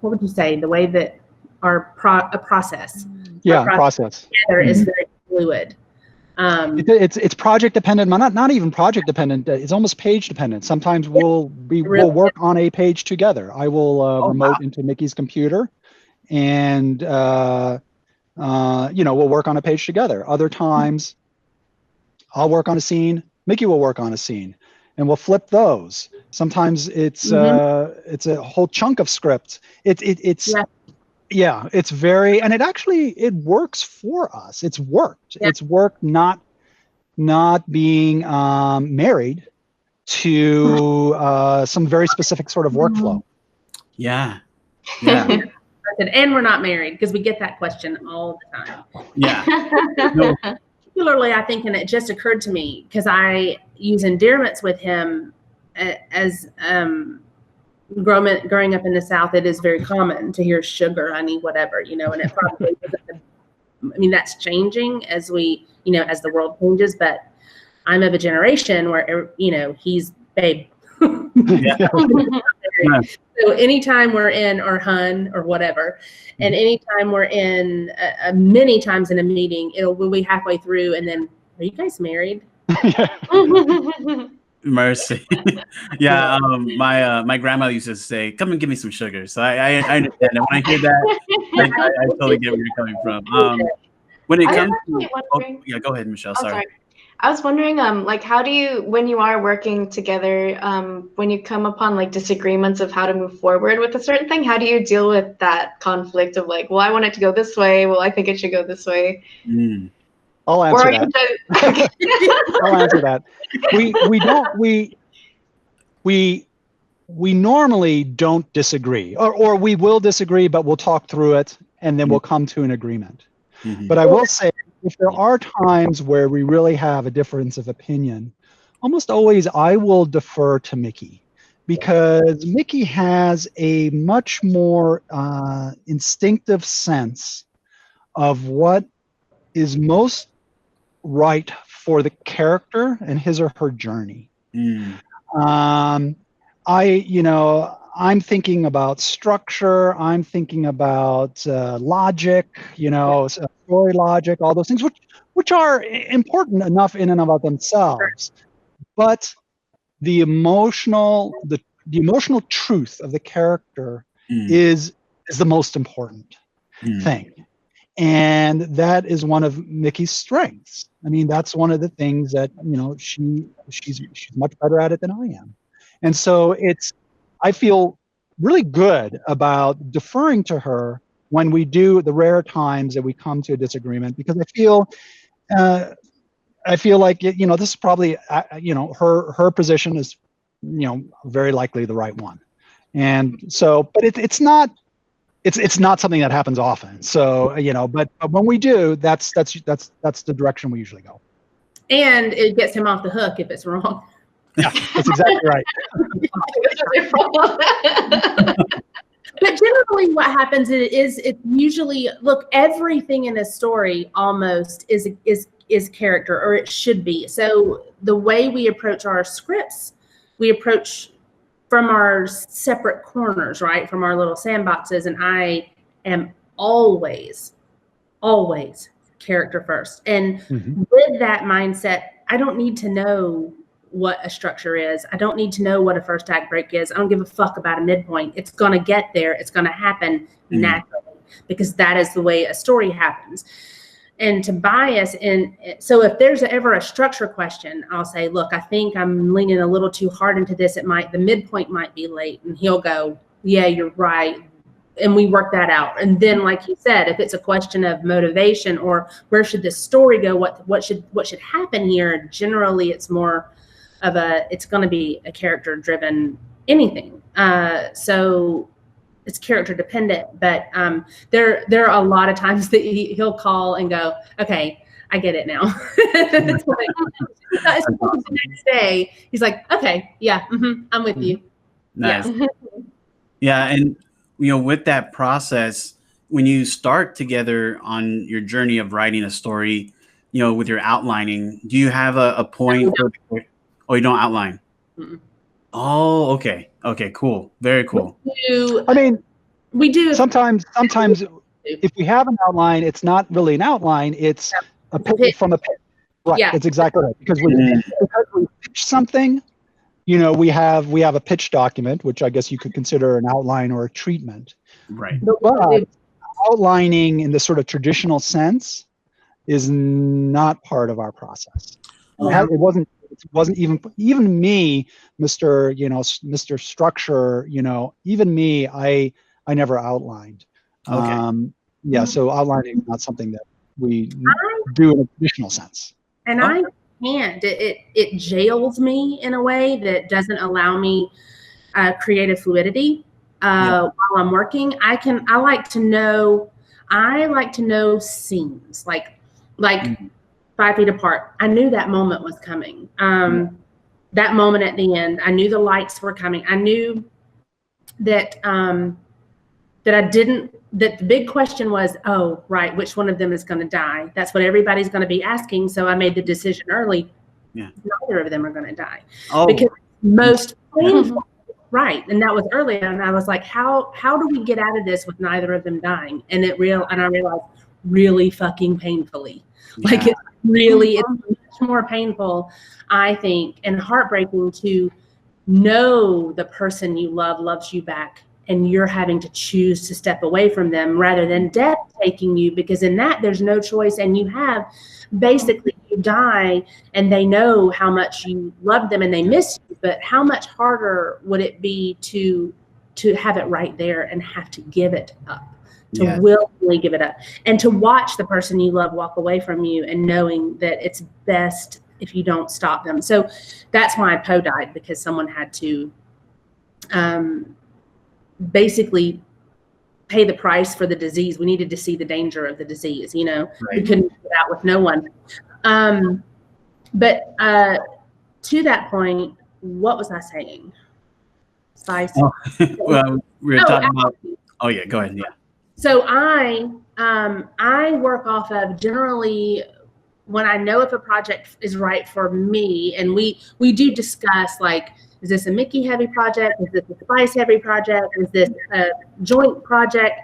Speaker 3: what would you say, the way that our process together is very fluid.
Speaker 2: It's project dependent, not even project dependent. It's almost page dependent. Sometimes we'll work on a page together. I will remote into Mikki's computer, and we'll work on a page together. Other times, I'll work on a scene. Mikki will work on a scene, and we'll flip those. Sometimes it's a whole chunk of script. It's very, and it works for us. It's worked. Yeah. It's worked not being married to some very specific sort of workflow.
Speaker 1: Yeah.
Speaker 3: And we're not married, because we get that question all the time.
Speaker 1: Yeah.
Speaker 3: No. Particularly, I think, and it just occurred to me because I use endearments with him as growing up in the South, it is very common to hear sugar, honey, whatever, and it probably that's changing as as the world changes, but I'm of a generation where, he's babe. So anytime we're in, or hun, or whatever, and anytime we're in, many times in a meeting, we'll be halfway through, and then, are you guys married?
Speaker 1: Mercy. Yeah. My grandma used to say, "Come and give me some sugar." So I understand that. When I hear that, I totally get where you're coming from. When it comes to, go ahead, Michelle. Sorry.
Speaker 4: I was wondering, how do you, when you are working together, when you come upon disagreements of how to move forward with a certain thing, how do you deal with that conflict of well, I want it to go this way. Well, I think it should go this way.
Speaker 2: I'll answer that. I'll answer that. We normally don't disagree, or we will disagree, but we'll talk through it, and then we'll come to an agreement. But I will say, if there are times where we really have a difference of opinion, almost always I will defer to Mikki, because Mikki has a much more instinctive sense of what is most right for the character and his or her journey. I'm thinking about structure. I'm thinking about logic, story logic, all those things, which are important enough in and of themselves. But the emotional truth of the character is the most important thing. And that is one of Mikki's strengths. I mean, that's one of the things that, she's much better at it than I am. And so I feel really good about deferring to her when we do the rare times that we come to a disagreement, because I feel like this is probably her position is very likely the right one, and so but it's not something that happens often. So but when we do, that's the direction we usually go, and
Speaker 3: it gets him off the hook if it's wrong.
Speaker 2: Yeah, that's exactly right.
Speaker 3: But generally what happens is it's usually, everything in a story almost is character, or it should be. So the way we approach our scripts, we approach from our separate corners, right? From our little sandboxes. And I am always character first. And with that mindset, I don't need to know what a structure is. I don't need to know what a first act break is. I don't give a fuck about a midpoint. It's going to get there. It's going to happen naturally, because that is the way a story happens. And Tobias, so if there's ever a structure question, I'll say, look, I think I'm leaning a little too hard into this. The midpoint might be late. And he'll go, yeah, you're right. And we work that out. And then, like you said, if it's a question of motivation or where should this story go, what should happen here, generally it's more of it's going to be a character driven anything. So it's character dependent, but there are a lot of times that he'll call and go, okay, I get it now. It's the next day, he's like, okay, yeah, I'm with you.
Speaker 1: Nice. Yeah. And with that process, when you start together on your journey of writing a story, you know, with your outlining, do you have a point? Oh, you don't outline.
Speaker 3: Mm-mm.
Speaker 1: Oh, okay. Okay, cool. Very cool.
Speaker 2: I mean,
Speaker 3: we do.
Speaker 2: Sometimes if we have an outline, it's not really an outline. It's a pitch from a pitch. Right.
Speaker 3: Yeah.
Speaker 2: That's exactly right. Because we pitch something, you know, we have a pitch document, which I guess you could consider an outline or a treatment.
Speaker 1: Right.
Speaker 2: But outlining in the sort of traditional sense is not part of our process. It wasn't even me, Mr. Structure, you know, even me, I never outlined.
Speaker 1: Okay.
Speaker 2: Yeah, so outlining is not something that we do in a traditional sense.
Speaker 3: And I can't. It jails me in a way that doesn't allow me creative fluidity while I'm working. I like to know scenes like 5 feet apart. I knew that moment was coming. That moment at the end, I knew the lights were coming. I knew that that the big question was, oh, right, which one of them is going to die? That's what everybody's going to be asking. So I made the decision early. Yeah. Neither of them are going to die. Oh. Because most painful, right. And that was early. And I was like, how do we get out of this with neither of them dying? And I realized really fucking painfully. Yeah. Like it's much more painful, I think, and heartbreaking to know the person you love loves you back, and you're having to choose to step away from them rather than death taking you, because in that there's no choice, and you have basically, you die and they know how much you love them and they miss you, but how much harder would it be to have it right there and have to give it up, to willingly give it up, and to watch the person you love walk away from you and knowing that it's best if you don't stop them. So that's why Poe died, because someone had to basically pay the price for the disease. We needed to see the danger of the disease, you know. Right. We couldn't get out with no one. But to that point, what was I saying? Spice. Oh,
Speaker 1: well, we were talking about. Oh yeah, go ahead. Yeah.
Speaker 3: So I work off of, generally, when I know if a project is right for me, and we do discuss, like, is this a Mikki heavy project? Is this a Spice heavy project? Is this a joint project?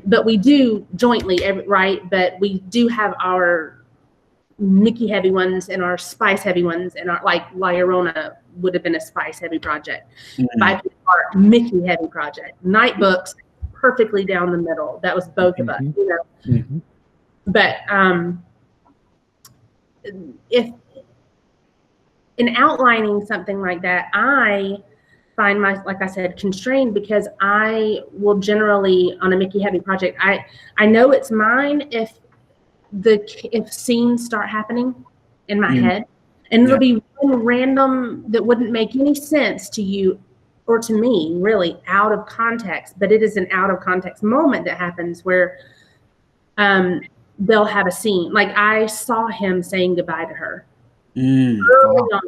Speaker 3: But we do jointly, right? But we do have our Mikki heavy ones and our Spice heavy ones, and our, like, La Llorona would have been a Spice heavy project. By our Mikki heavy project. Night Books, perfectly down the middle. That was both of us, you know. But if in outlining something like that, I find like I said, constrained, because I will generally, on a Mikki heavy project, I know it's mine if scenes start happening in my head, and it'll be one random that wouldn't make any sense to you or to me, really, out of context, but it is an out of context moment that happens where they'll have a scene. Like, I saw him saying goodbye to her early on,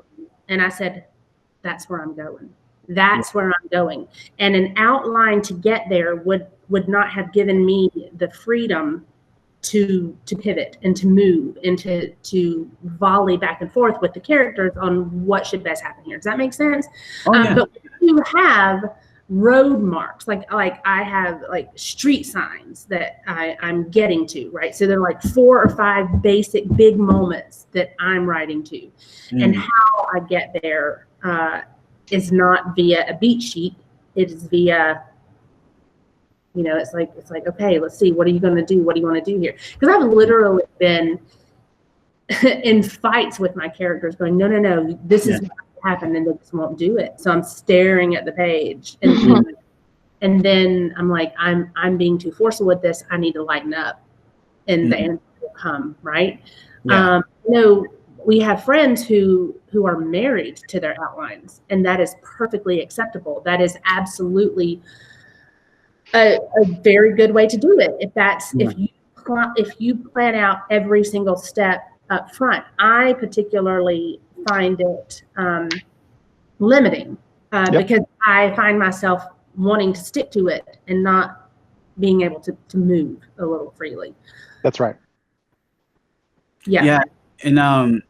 Speaker 3: and I said, that's where I'm going. That's where I'm going. And an outline to get there would not have given me the freedom to pivot and to move and to volley back and forth with the characters on what should best happen here. Does that make sense? But you have road marks, like I have like street signs that I'm getting to, right? So they're like 4 or 5 basic big moments that I'm writing to. And how I get there is not via a beat sheet. It is via, you know, it's like, okay, let's see, what are you going to do? What do you want to do here? Because I've literally been in fights with my characters going, no, this is what happened, and they just won't do it. So I'm staring at the page, and then I'm like, I'm being too forceful with this. I need to lighten up, and the answer will come, right? You know, we have friends who are married to their outlines, and that is perfectly acceptable. That is absolutely a very good way to do it. If you plan out every single step up front. I particularly find it limiting because I find myself wanting to stick to it and not being able to move a little freely.
Speaker 2: That's right.
Speaker 3: Yeah.
Speaker 1: And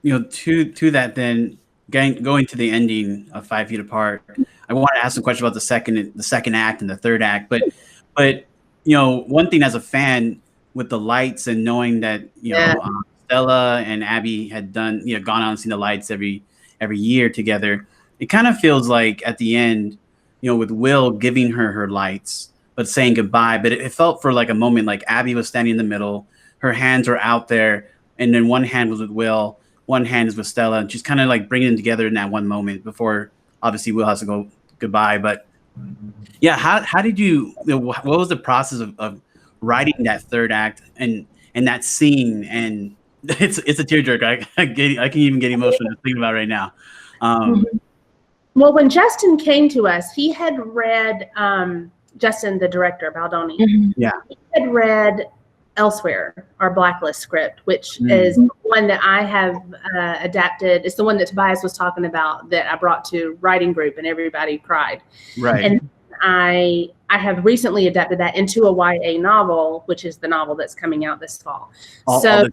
Speaker 1: to that, then going to the ending of 5 Feet Apart, I want to ask some questions about the second act and the third act, but one thing as a fan with the lights and knowing that Stella and Abby had gone out and seen the lights every year together, it kind of feels like at the end, with Will giving her lights but saying goodbye, but it felt for like a moment like Abby was standing in the middle, her hands were out there, and then one hand was with Will, one hand is with Stella, and she's kind of like bringing them together in that one moment before obviously Will has to go goodbye. But yeah, how did you? What was the process of writing that third act and that scene? And it's a tearjerker. I can even get emotional just thinking about it right now.
Speaker 3: Well, when Justin came to us, he had read Justin, the director, Baldoni.
Speaker 1: Yeah,
Speaker 3: he had read Elsewhere, our Blacklist script, which is one that I have adapted. It's the one that Tobias was talking about that I brought to writing group, and everybody cried.
Speaker 1: Right.
Speaker 3: And I have recently adapted that into a YA novel, which is the novel that's coming out this fall.
Speaker 1: All this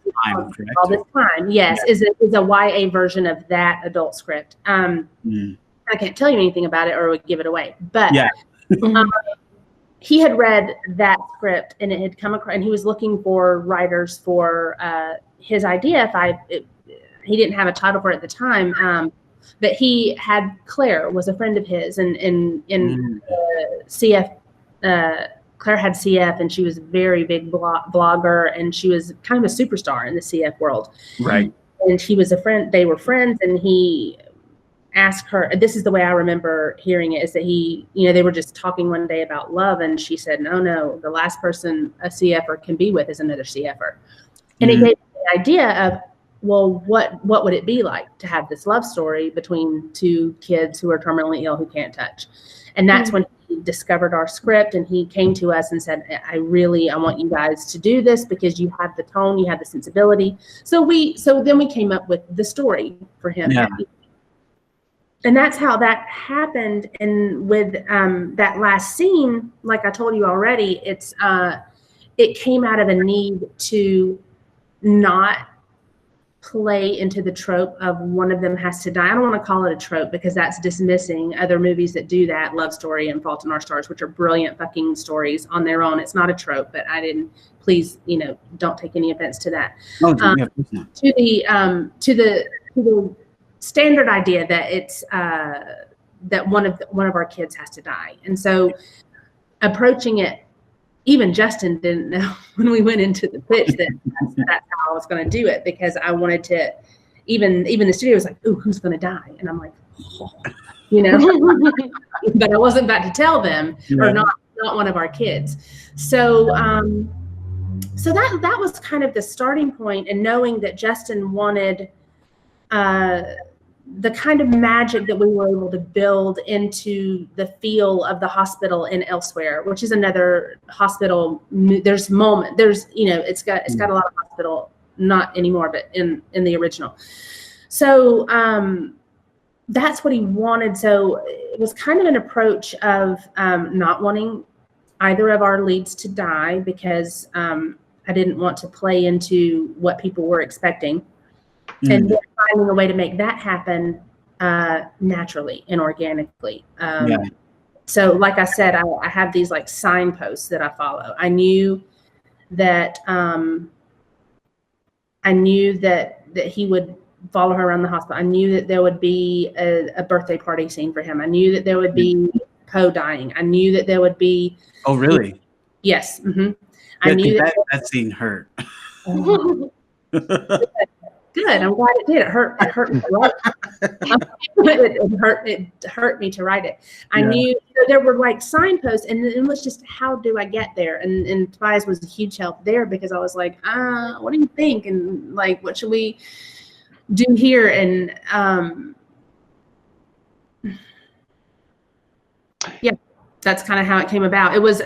Speaker 1: time,
Speaker 3: yes, is a YA version of that adult script. I can't tell you anything about it or would give it away, but he had read that script and it had come across, and he was looking for writers for his idea. He didn't have a title for it at the time, but he had Claire was a friend of his, and in CF, Claire had CF, and she was a very big blogger, and she was kind of a superstar in the CF world.
Speaker 1: Right.
Speaker 3: And he was a friend. They were friends, and he asked her, this is the way I remember hearing it, is that they were just talking one day about love, and she said, no, the last person a CFer can be with is another CFer. And it gave me the idea of, well, what would it be like to have this love story between two kids who are terminally ill who can't touch? And that's when he discovered our script, and he came to us and said, I want you guys to do this because you have the tone, you have the sensibility. So then we came up with the story for him.
Speaker 1: Yeah.
Speaker 3: And that's how that happened. And with that last scene, like I told you already, it came out of a need to not play into the trope of one of them has to die. I don't want to call it a trope because that's dismissing other movies that do that, Love Story and Fault in Our Stars, which are brilliant fucking stories on their own. It's not a trope, but please, don't take any offense to that.
Speaker 1: Oh,
Speaker 3: to the standard idea that it's that one of our kids has to die. And so approaching it, even Justin didn't know when we went into the pitch that that's how I was going to do it, because I wanted to, even the studio was like, ooh, who's going to die? And I'm like, but I wasn't about to tell them, or not one of our kids. So that was kind of the starting point, and knowing that Justin wanted the kind of magic that we were able to build into the feel of the hospital in Elsewhere, which is another hospital. There's it's got a lot of hospital, not anymore, but in the original. So that's what he wanted. So it was kind of an approach of not wanting either of our leads to die, because I didn't want to play into what people were expecting. And then finding a way to make that happen naturally and organically. So like I said, I have these like signposts that I follow. I knew that he would follow her around the hospital. I knew that there would be a birthday party scene for him. I knew that there would be Poe dying. I knew that there would be. Oh, really? Yes. Mm-hmm. I knew
Speaker 1: that scene hurt.
Speaker 3: Good. I'm glad it did. It hurt me to write it. It hurt me to write it. I knew there were like signposts, and it was just, how do I get there? And Tobias was a huge help there, because I was like, what do you think? And like, what should we do here? And that's kind of how it came about. It was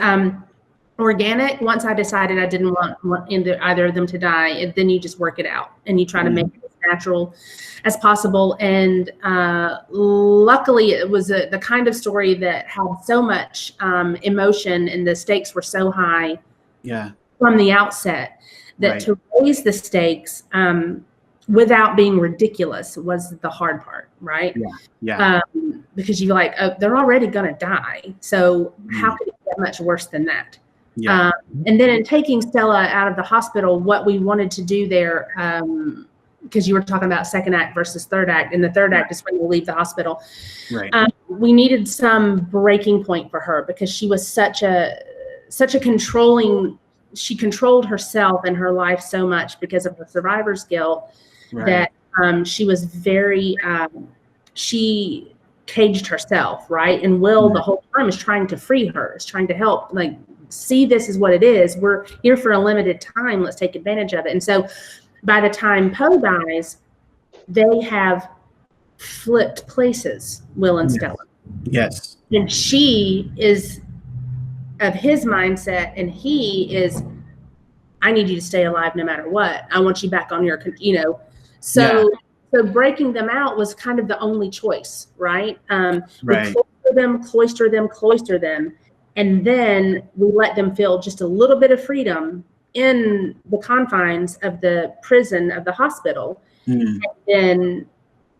Speaker 3: organic. Once I decided I didn't want either of them to die, then you just work it out and you try to make it as natural as possible. And luckily, it was the kind of story that had so much emotion, and the stakes were so high from the outset that to raise the stakes without being ridiculous was the hard part, right? Because you're like, oh, they're already going to die. So how could it get much worse than that? And then in taking Stella out of the hospital, what we wanted to do there, because you were talking about second act versus third act, and the third act is when you leave the hospital. We needed some breaking point for her, because she was such a controlling, she controlled herself and her life so much because of her survivor's guilt that she was very, she caged herself, right? And Will the whole time is trying to free her, is trying to help, like, see, this is what it is. We're here for a limited time. Let's take advantage of it. And so by the time Poe dies, they have flipped places, Will and Stella. And she is of his mindset, and he is, I need you to stay alive no matter what. I want you back on your, So breaking them out was kind of the only choice, right? We cloister them, and then we let them feel just a little bit of freedom in the confines of the prison of the hospital, and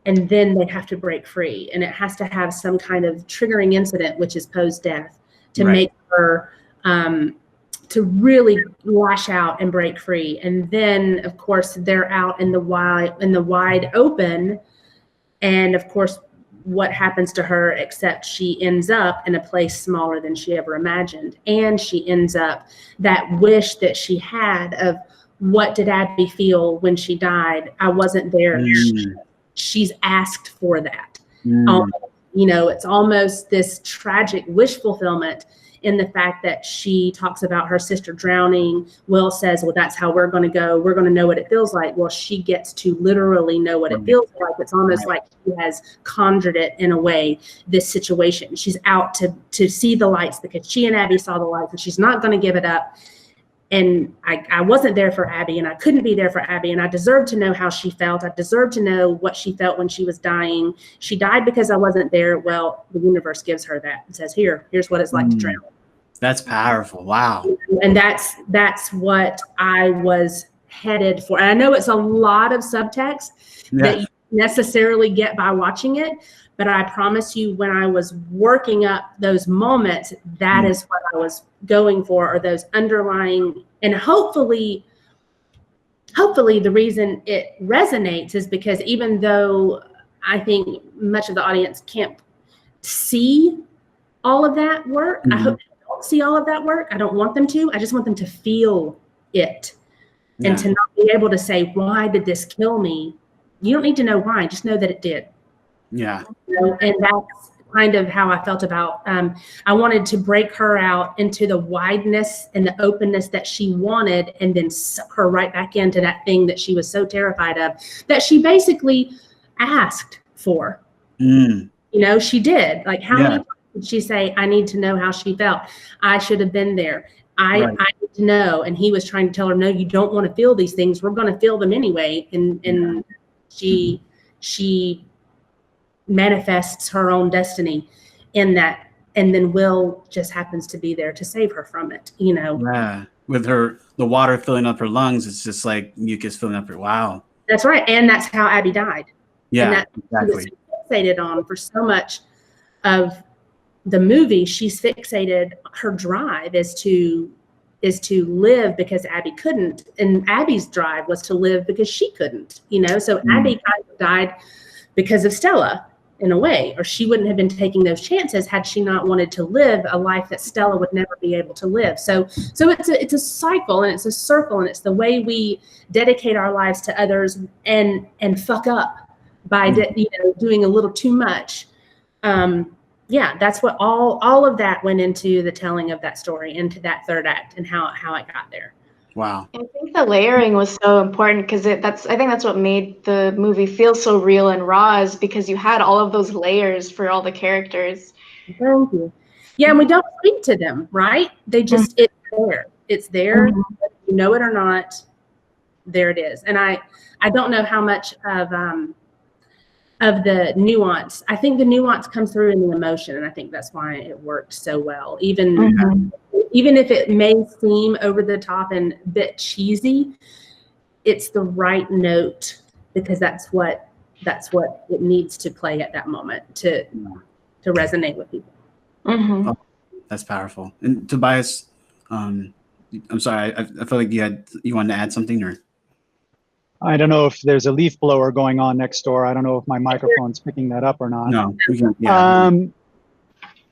Speaker 3: then they have to break free, and it has to have some kind of triggering incident, which is Poe's death, to make her to really lash out and break free. And then, of course, they're out in the wide open. And of course, what happens to her, except she ends up in a place smaller than she ever imagined. And she ends up, that wish that she had of, what did Abby feel when she died? I wasn't there. She's asked for that. It's almost this tragic wish fulfillment, in the fact that she talks about her sister drowning. Will says, well, that's how we're going to go. We're going to know what it feels like. Well, she gets to literally know what it feels like. It's almost like she has conjured it in a way, this situation. She's out to see the lights, because she and Abby saw the lights, and she's not going to give it up. And I wasn't there for Abby, and I couldn't be there for Abby, and I deserved to know how she felt. I deserved to know what she felt when she was dying. She died because I wasn't there. Well, the universe gives her that and says, here's what it's like to drown.
Speaker 1: That's powerful. Wow.
Speaker 3: And that's what I was headed for. And I know it's a lot of subtext that you necessarily get by watching it, but I promise you, when I was working up those moments, that is what I was going for, or those underlying, and hopefully the reason it resonates is because even though I think much of the audience can't see all of that work, I hope they don't see all of that work. I don't want them to. I just want them to feel it, and to not be able to say, why did this kill me? You don't need to know why. Just know that it did. And that's kind of how I felt about, I wanted to break her out into the wideness and the openness that she wanted, and then suck her right back into that thing that she was so terrified of, that she basically asked for. She did. Like, how many times did she say, I need to know how she felt? I should have been there. I need to know. And he was trying to tell her, no, you don't want to feel these things. We're going to feel them anyway. And she manifests her own destiny in that, and then Will just happens to be there to save her from it,
Speaker 1: with the water filling up her lungs, it's just like mucus filling up her. Wow. That's
Speaker 3: right. And that's how Abby died.
Speaker 1: And
Speaker 3: that exactly. She was fixated on for so much of the movie. She's fixated, her drive is to live because Abby couldn't, and Abby's drive was to live because she couldn't, so Abby kind of died because of Stella, in a way, or she wouldn't have been taking those chances had she not wanted to live a life that Stella would never be able to live. So it's a cycle, and it's a circle, and it's the way we dedicate our lives to others and fuck up by doing a little too much. That's what all of that went into the telling of that story, into that third act, and how it got there.
Speaker 1: Wow.
Speaker 4: I think the layering was so important, because I think that's what made the movie feel so real and raw, is because you had all of those layers for all the characters.
Speaker 3: Thank you. Yeah, and we don't speak to them, right? They just, it's there. It's there, whether you know it or not. there it is. And I don't know how much of the nuance. I think the nuance comes through in the emotion, and I think that's why it worked so well. Even if it may seem over the top and a bit cheesy, it's the right note, because that's what it needs to play at that moment to resonate with people.
Speaker 1: Oh, that's powerful. And Tobias, I'm sorry, I feel like you wanted to add something, or
Speaker 2: I don't know if there's a leaf blower going on next door. I don't know if my microphone's picking that up or not.
Speaker 1: no?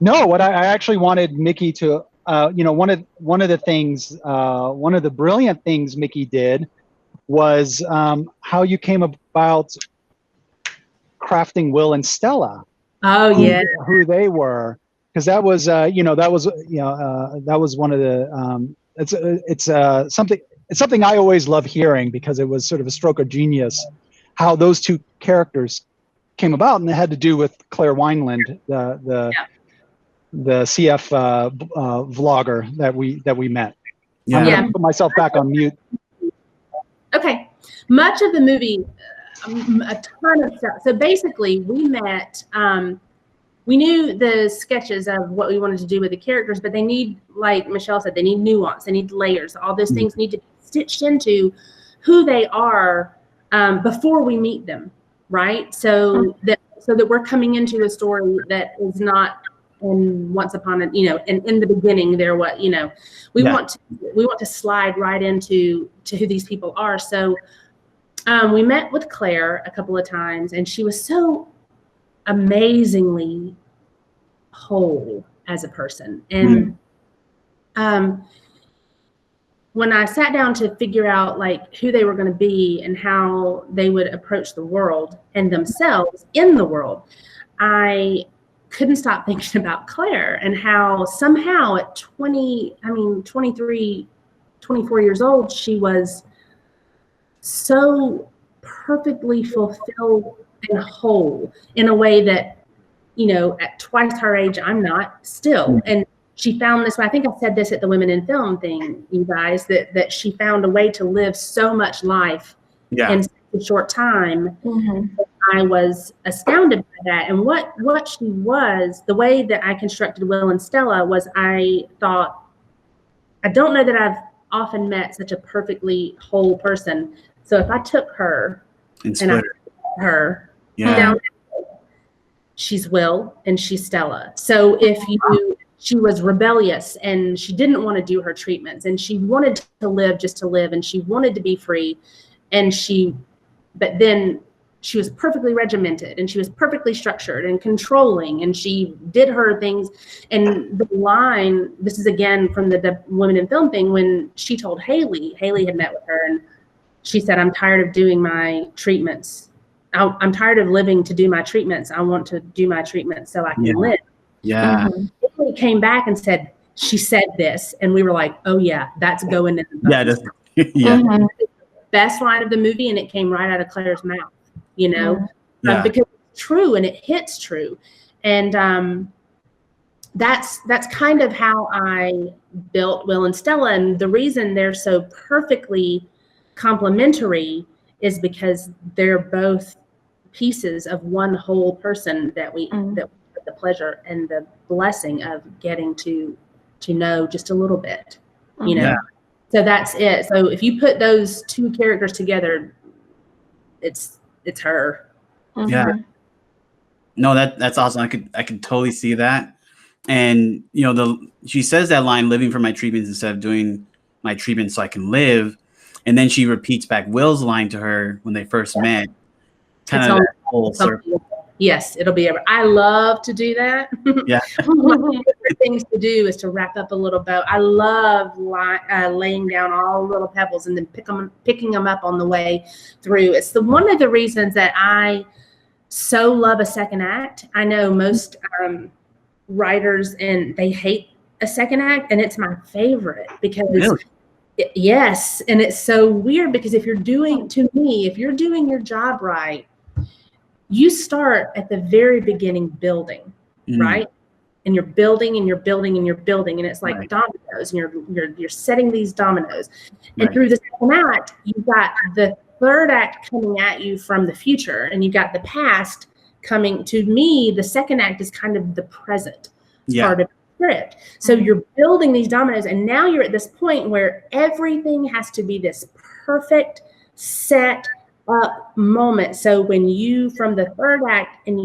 Speaker 2: No, what I actually wanted Mikki to, one of the things, one of the brilliant things Mikki did was how you came about crafting Will and Stella.
Speaker 3: Oh yeah,
Speaker 2: who they were, because that was one of the it's something I always love hearing, because it was sort of a stroke of genius how those two characters came about, and it had to do with Claire Wineland, the CF vlogger that we met.
Speaker 1: Yeah.
Speaker 2: I'm gonna put myself back on mute.
Speaker 3: Okay. Much of the movie, a ton of stuff. So basically, we met. We knew the sketches of what we wanted to do with the characters, but they need, like Michelle said, they need nuance. They need layers. All those things need to be stitched into who they are before we meet them, right? So that we're coming into a story that is not once upon a, and in the beginning there, we want to slide right into who these people are. So we met with Claire a couple of times, and she was so amazingly whole as a person. And when I sat down to figure out like who they were going to be and how they would approach the world and themselves in the world, I couldn't stop thinking about Claire and how somehow at 23, 24 years old, she was so perfectly fulfilled and whole in a way that, at twice her age, I'm not still. And she found this, I think I said this at the Women in Film thing, you guys, that she found a way to live so much life in such a short time. I was astounded by that. And what she was, the way that I constructed Will and Stella was, I thought, I don't know that I've often met such a perfectly whole person. So if I took her and I put her down, she's Will and she's Stella. So she was rebellious and she didn't want to do her treatments, and she wanted to live just to live, and she wanted to be free, but then she was perfectly regimented and she was perfectly structured and controlling, and she did her things. And the line, this is again from the Women in Film thing, when she told Haley had met with her, and she said, I'm tired of doing my treatments. I'm tired of living to do my treatments. I want to do my treatments so I can live.
Speaker 1: Yeah.
Speaker 3: Haley came back and said, she said this, and we were like, oh yeah, that's going in the book. Best line of the movie, and it came right out of Claire's mouth, because it's true and it hits true. And that's kind of how I built Will and Stella. And the reason they're so perfectly complementary is because they're both pieces of one whole person that we have the pleasure and the blessing of getting to know just a little bit, So that's it. So if you put those two characters together, it's her.
Speaker 1: Yeah. No, that's awesome. I could totally see that. And she says that line, living for my treatments instead of doing my treatments so I can live. And then she repeats back Will's line to her when they first met. Kind of that whole circle.
Speaker 3: Yes, it'll be ever. I love to do that.
Speaker 1: Yeah.
Speaker 3: One of my favorite things to do is to wrap up a little bow. I love laying down all the little pebbles and then picking them up on the way through. It's one of the reasons that I so love a second act. I know most writers, and they hate a second act, and it's my favorite because yes, and it's so weird because if you're doing your job right, you start at the very beginning building, right? and you're building and you're building and you're building, and it's like
Speaker 1: Right.
Speaker 3: dominoes, and you're setting these dominoes. And
Speaker 1: Right.
Speaker 3: through the second act, you've got the third act coming at you from the future, and you've got the past coming. To me, the second act is kind of the present part of the script. So you're building these dominoes, and now you're at this point where everything has to be this perfect set up moment. So when you, from the third act, and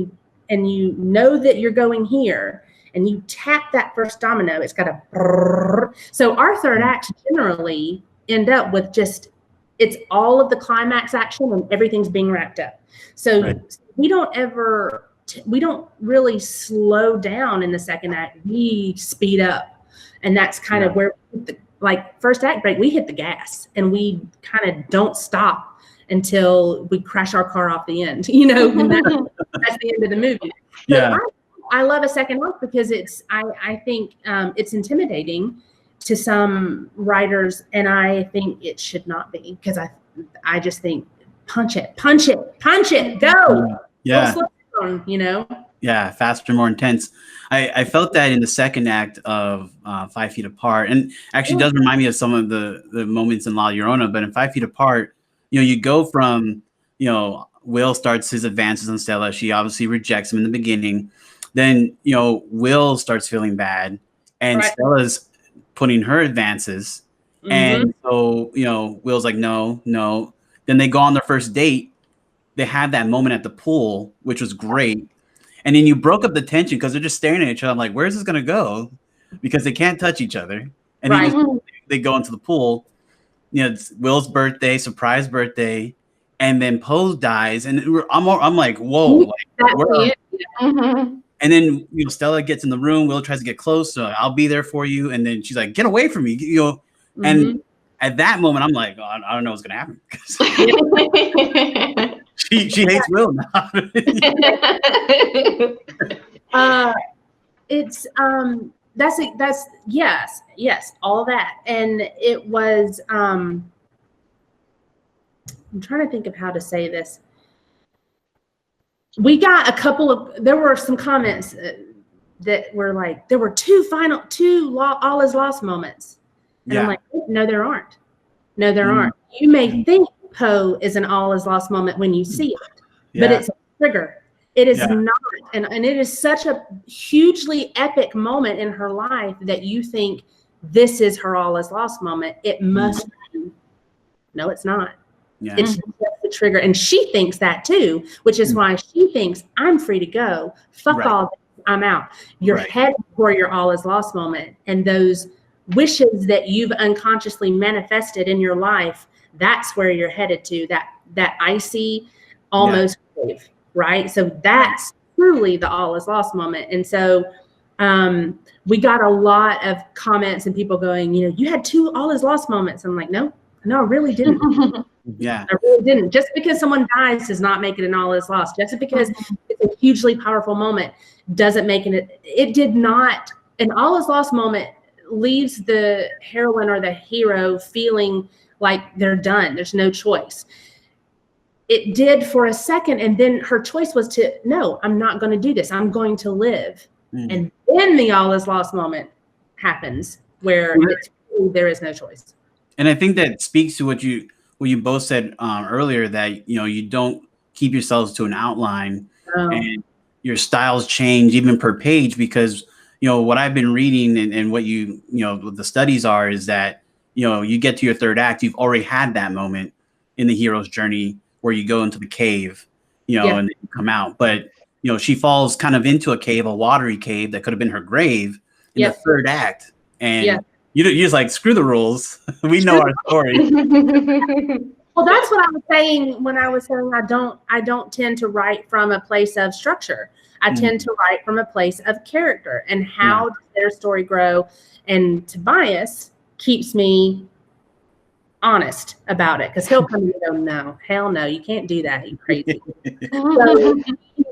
Speaker 3: you know that you're going here, and you tap that first domino, it's got a brrr. So our third acts generally end up with just, it's all of the climax action and everything's being wrapped up. So we don't really slow down in the second act. We speed up, and that's kind of where, like first act break, we hit the gas and we kind of don't stop until we crash our car off the end, you know, and that's the end of the movie. So I love a second act because I think it's intimidating to some writers, and I think it should not be, because I just think punch it, go.
Speaker 1: Yeah.
Speaker 3: Slow down, you know?
Speaker 1: Yeah, faster, more intense. I felt that in the second act of 5 Feet Apart, and actually does remind me of some of the moments in La Llorona. But in 5 Feet Apart, you know, you go from, you know, Will starts his advances on Stella. She obviously rejects him in the beginning. Then, you know, Will starts feeling bad, and Stella's putting her advances. And so, you know, Will's like, no. Then they go on their first date. They have that moment at the pool, which was great. And then you broke up the tension because they're just staring at each other. I'm like, where's this going to go? Because they can't touch each other. And then they go into the pool. You know, it's Will's birthday, surprise birthday. And then Pose dies. And I'm like, whoa. Like, and then, you know, Stella gets in the room. Will tries to get close. So I'll be there for you. And then she's like, get away from me. You know, and at that moment, I'm like, oh, I don't know what's going to happen. She hates Will now.
Speaker 3: It's that's yes, all that. And it was I'm trying to think of how to say this. We got there were some comments that were like, there were two all is lost moments. And I'm like, no, there aren't. No, there aren't. You may think Poe is an all is lost moment when you see it, but it's a trigger. It is not, and it is such a hugely epic moment in her life that you think this is her all is lost moment. It must be. No, it's not. It's just the trigger, and she thinks that too, which is why she thinks, I'm free to go. Fuck all this, I'm out. You're headed for your all is lost moment, and those wishes that you've unconsciously manifested in your life, that's where you're headed to, that icy almost grave, right? So that's truly the all is lost moment. And so we got a lot of comments and people going, you know, you had two all is lost moments. I'm like, no, I really didn't. I really didn't. Just because someone dies does not make it an all is lost. Just because it's a hugely powerful moment doesn't make it did not. An all is lost moment leaves the heroine or the hero feeling like they're done. There's no choice. It did for a second, and then her choice was to, no, I'm not going to do this. I'm going to live. And then the all is lost moment happens where there is no choice.
Speaker 1: And I think that speaks to what you both said earlier, that, you know, you don't keep yourselves to an outline, and your styles change even per page, because, you know, what I've been reading and what you know, what the studies are, is that, you know, you get to your third act, you've already had that moment in the hero's journey where you go into the cave, you know, and then you come out. But, you know, she falls kind of into a cave, a watery cave that could have been her grave in the third act. And you're just like, screw the rules. We know our story.
Speaker 3: Well, that's what I was saying when I was saying I don't tend to write from a place of structure. I tend to write from a place of character and how does their story grow. And Tobias keeps me honest about it, because he'll come and go, no, hell no, you can't do that, you crazy. So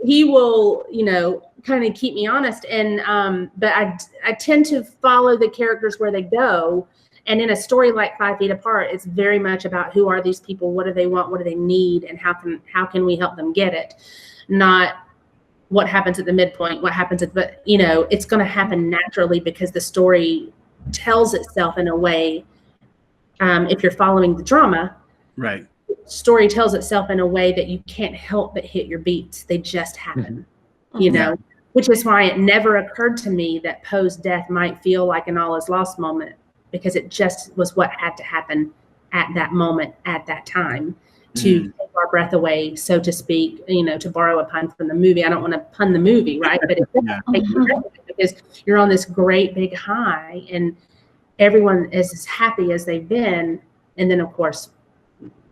Speaker 3: he will, you know, kind of keep me honest. And but I tend to follow the characters where they go. And in a story like 5 Feet Apart, it's very much about who are these people, what do they want, what do they need, and how can we help them get it. Not what happens at the midpoint, what happens at, but you know, it's going to happen naturally because the story tells itself in a way. If you're following the drama,
Speaker 1: right,
Speaker 3: story tells itself in a way that you can't help but hit your beats. They just happen, you know, which is why it never occurred to me that Poe's death might feel like an all is lost moment, because it just was what had to happen at that moment, at that time, to take our breath away, so to speak, you know, to borrow a pun from the movie. I don't want to pun the movie, right? But it takes your breath away because you're on this great big high and everyone is as happy as they've been. And then, of course,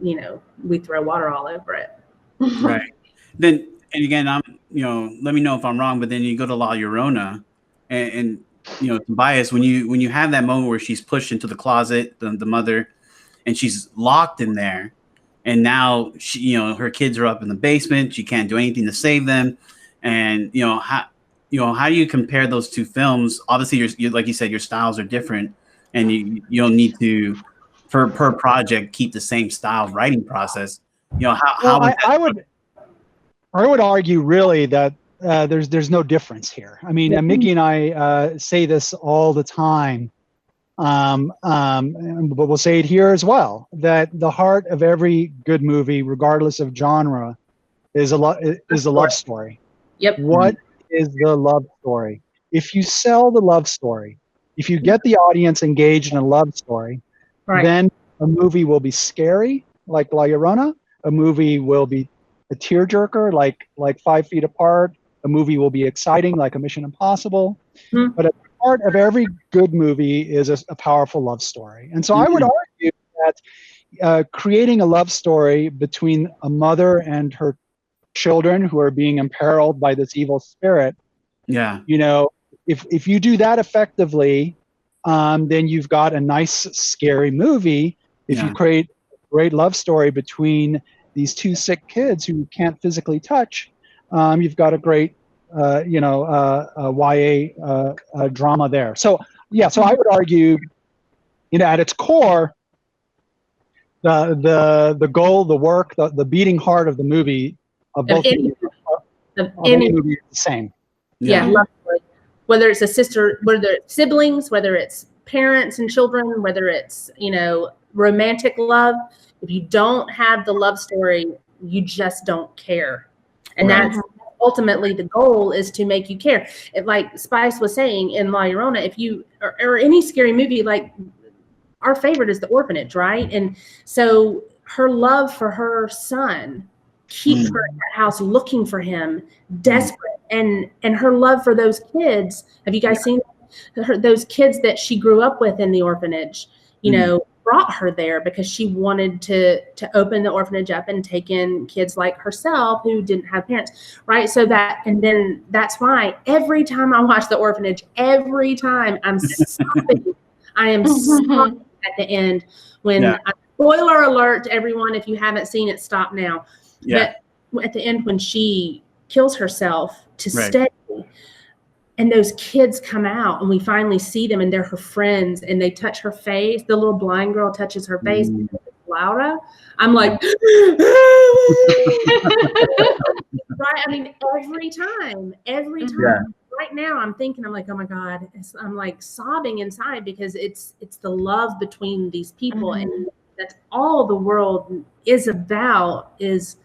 Speaker 3: you know, we throw water all over it.
Speaker 1: Right. Then, and again, you know, let me know if I'm wrong, but then you go to La Llorona and you know, Tobias, when you have that moment where she's pushed into the closet, the mother, and she's locked in there, and now she, you know, her kids are up in the basement, she can't do anything to save them, and how do you compare those two films? Obviously, you're like you said, your styles are different, and you don't need to per project keep the same style of writing process. You know,
Speaker 2: I would argue really that there's no difference here. I mean, Mikki and I say this all the time, but we'll say it here as well, that the heart of every good movie, regardless of genre, is a love story.
Speaker 3: Yep.
Speaker 2: What is the love story? If you sell the love story, if you get the audience engaged in a love story, then a movie will be scary, like La Llorona. A movie will be a tearjerker, like 5 Feet Apart. A movie will be exciting, like a Mission Impossible. But at the heart of every good movie is a powerful love story. And so I would argue that creating a love story between a mother and her children who are being imperiled by this evil spirit, you know, if you do that effectively, then you've got a nice, scary movie. If you create a great love story between these two sick kids who can't physically touch, you've got a great, YA drama there. So, so I would argue, you know, at its core, the goal, the work, the beating heart of the movie, of any movie is the same.
Speaker 3: Love story. Whether it's a sister, whether it's siblings, whether it's parents and children, whether it's, you know, romantic love. If you don't have the love story, you just don't care. And that's ultimately the goal, is to make you care. Like Spice was saying in La Llorona, if you, or any scary movie, like our favorite is The Orphanage, right? And so her love for her son keeps her in that house looking for him, desperate. And her love for those kids, have you guys seen those kids that she grew up with in the orphanage, you know, brought her there because she wanted to open the orphanage up and take in kids like herself who didn't have parents, right? So that, and then that's why every time I watch The Orphanage, every time I'm sobbing. I am sobbing at the end when, spoiler alert to everyone, if you haven't seen it, stop now. But at the end, when she kills herself to stay, and those kids come out and we finally see them and they're her friends and they touch her face. The little blind girl touches her face. Laura, I'm like, right? I mean, every time. Right now I'm thinking, I'm like, oh my God, I'm like sobbing inside because it's the love between these people. And that's all the world is about, is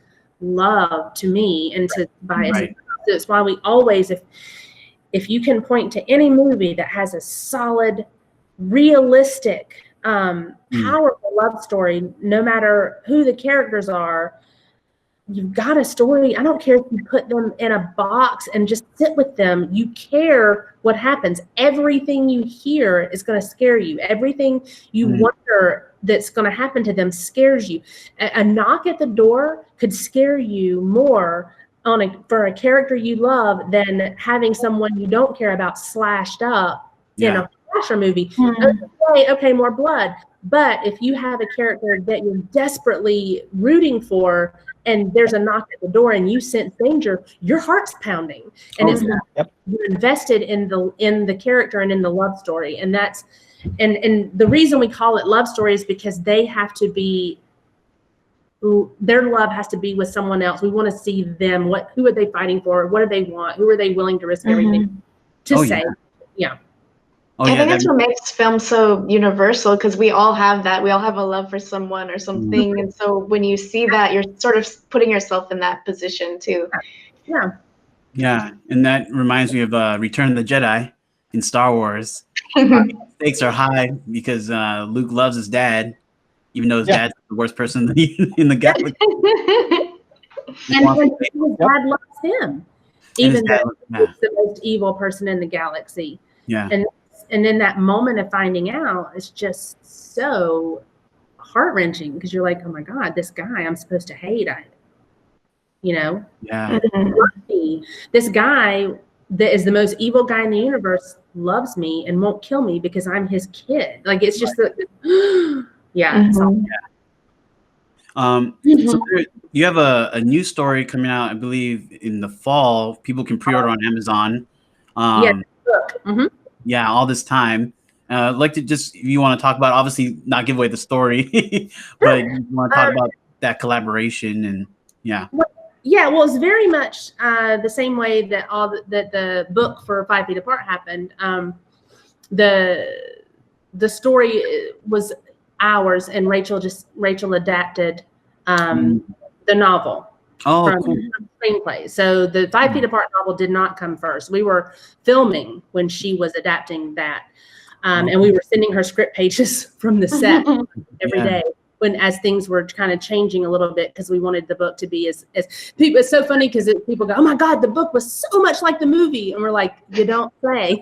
Speaker 3: love to me and to Tobias. So it's why we always, if you can point to any movie that has a solid, realistic, powerful love story, no matter who the characters are, you've got a story. I don't care if you put them in a box and just sit with them. You care what happens. Everything you hear is going to scare you. Everything you wonder that's going to happen to them scares you. A knock at the door could scare you more for a character you love than having someone you don't care about slashed up in a slasher movie. Okay, more blood. But if you have a character that you're desperately rooting for and there's a knock at the door and you sense danger, your heart's pounding. And you're invested in the character and in the love story. And that's and the reason we call it love story is because they have to be their love has to be with someone else. We want to see them. Who are they fighting for? What do they want? Who are they willing to risk everything to save? Yeah.
Speaker 1: Oh,
Speaker 4: I
Speaker 1: yeah,
Speaker 4: think that's what makes film so universal, because we all have that. We all have a love for someone or something. And so when you see that, you're sort of putting yourself in that position too.
Speaker 3: Yeah.
Speaker 1: Yeah, and that reminds me of Return of the Jedi in Star Wars. Stakes are high because Luke loves his dad, even though his dad's the worst person in the galaxy.
Speaker 3: And his dad loves him, even though he's the most evil person in the galaxy.
Speaker 1: Yeah.
Speaker 3: And in that moment of finding out, it's just so heart-wrenching, because you're like, oh my God, this guy I'm supposed to hate. Yeah. This guy that is the most evil guy in the universe loves me and won't kill me because I'm his kid. Like, it's just yeah.
Speaker 1: So you have a new story coming out, I believe, in the fall. People can pre-order on Amazon. Yeah, all this time. I'd like to just, if you want to talk about, obviously not give away the story, but you want to talk about that collaboration and
Speaker 3: Yeah, well, it's very much the same way that the book for 5 Feet Apart happened. The story was ours, and Rachel adapted the novel from the screenplay. So the 5 Feet Apart novel did not come first. We were filming when she was adapting that, and we were sending her script pages from the set every day. As things were kind of changing a little bit, because we wanted the book to be as people. It's so funny because people go, "Oh my God, the book was so much like the movie," and we're like, "You don't say."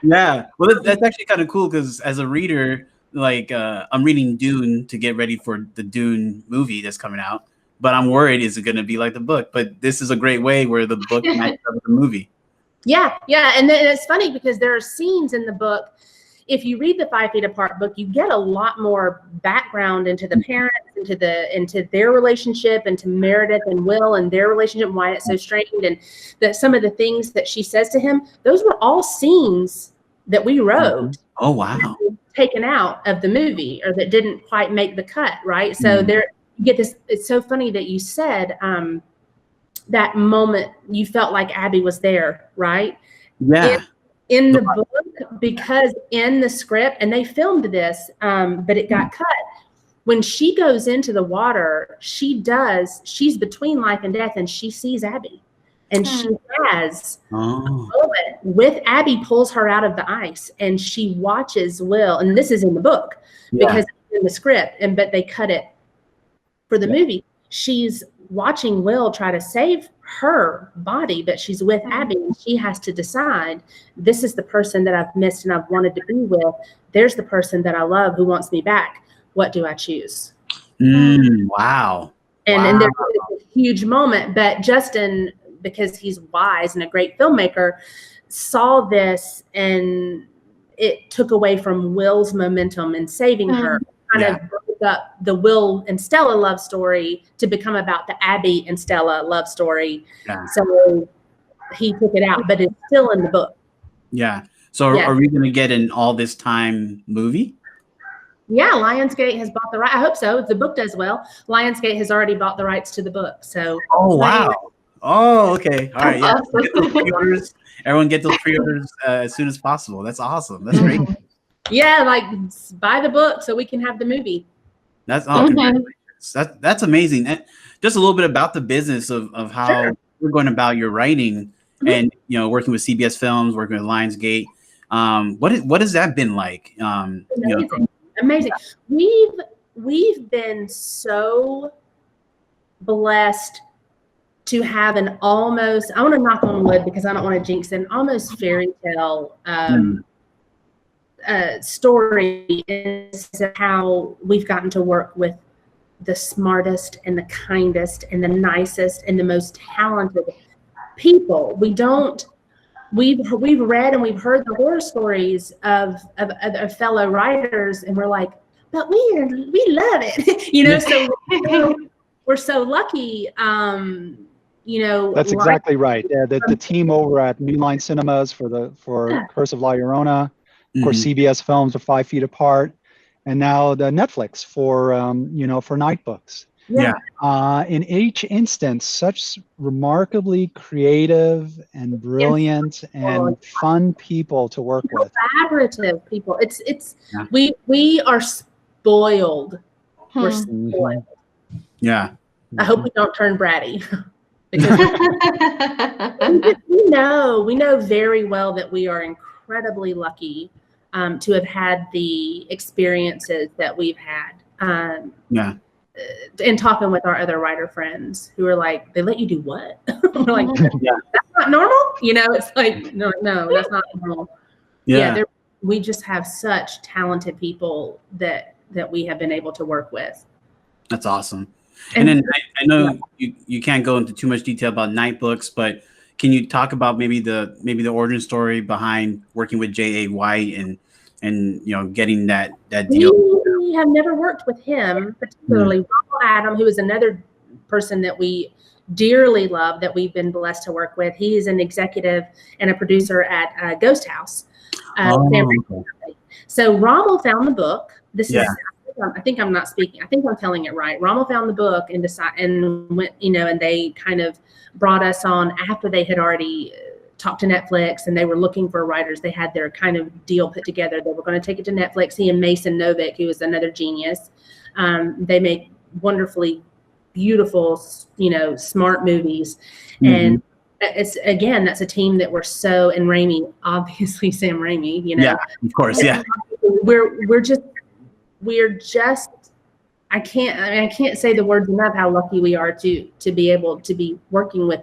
Speaker 1: Yeah, well, that's actually kind of cool, because as a reader, like I'm reading Dune to get ready for the Dune movie that's coming out, but I'm worried, is it going to be like the book? But this is a great way where the book matches up with the movie. Yeah,
Speaker 3: and then it's funny because there are scenes in the book. If you read the 5 Feet Apart book, you get a lot more background into the parents, into their relationship, into Meredith and Will and their relationship, and why it's so strained, and that some of the things that she says to him, those were all scenes that we wrote.
Speaker 1: Oh, wow.
Speaker 3: Taken out of the movie, or that didn't quite make the cut, right? So there you get this. It's so funny that you said that moment you felt like Abby was there, right?
Speaker 1: Yeah.
Speaker 3: In the book, because in the script, and they filmed this, but it got cut. When she goes into the water, she's between life and death, and she sees Abby. And she has a moment with Abby, pulls her out of the ice, and she watches Will. And this is in the book because it's in the script, but they cut it for the movie. She's watching Will try to save her body, but she's with Abby, and she has to decide, this is the person that I've missed and I've wanted to be with. There's the person that I love who wants me back. What do I choose?
Speaker 1: Wow.
Speaker 3: And there's a huge moment, but Justin, because he's wise and a great filmmaker, saw this, and it took away from Will's momentum in saving her. Kind of broke up the Will and Stella love story to become about the Abby and Stella love story. So he took it out, but it's still in the book.
Speaker 1: Yeah. So are we going to get an All This Time movie?
Speaker 3: Yeah, Lionsgate has bought the right. I hope so. If the book does well, Lionsgate has already bought the rights to the book. So. Oh,
Speaker 1: wow. Oh, okay. All right. Yeah. Get those pre-orders. Everyone get those pre-orders as soon as possible. That's awesome. That's great.
Speaker 3: Yeah, like buy the book so we can have the movie.
Speaker 1: That's congratulations. That's amazing. And just a little bit about the business of how we're going about your writing, and working with CBS Films, working with Lionsgate. What has that been like?
Speaker 3: Amazing. We've been so blessed to have an almost, I want to knock on wood because I don't want to jinx it, an almost fairy tale story is how we've gotten to work with the smartest and the kindest and the nicest and the most talented people. We've read and we've heard the horror stories of fellow writers, and we're like, but we love it, so we're so lucky.
Speaker 2: That's exactly right. The team over at New Line Cinemas for Curse of La Llorona, of course, CBS Films are 5 Feet Apart, and now the Netflix for for Night Books.
Speaker 1: Yeah.
Speaker 2: In each instance, such remarkably creative and brilliant and fun people to work with.
Speaker 3: Collaborative people. It's
Speaker 1: Yeah.
Speaker 3: we are spoiled. We're spoiled.
Speaker 1: Yeah.
Speaker 3: I hope we don't turn bratty. Because we know very well that we are incredibly lucky to have had the experiences that we've had.
Speaker 1: Yeah.
Speaker 3: And talking with our other writer friends who are like, they let you do what? We're like,
Speaker 1: Yeah.
Speaker 3: that's not normal. It's like, no, that's not normal.
Speaker 1: Yeah.
Speaker 3: We just have such talented people that we have been able to work with.
Speaker 1: That's awesome. And then I know you can't go into too much detail about Night Books, but can you talk about maybe the origin story behind working with J.A. White and getting that deal?
Speaker 3: We have never worked with him, particularly Ronald Adam, who is another person that we dearly love, that we've been blessed to work with. He is an executive and a producer at Ghost House. So Rommel found the book. I think I'm not speaking. I think I'm telling it right. Rommel found the book and went, and they kind of brought us on after they had already talked to Netflix and they were looking for writers. They had their kind of deal put together. They were going to take it to Netflix. He and Mason Novick, who is another genius. They make wonderfully beautiful, smart movies. Mm-hmm. And that's a team that we're so, and Raimi, obviously Sam Raimi,
Speaker 1: Yeah, of course. Yeah.
Speaker 3: We're just, I can't say the words enough how lucky we are to be able to be working with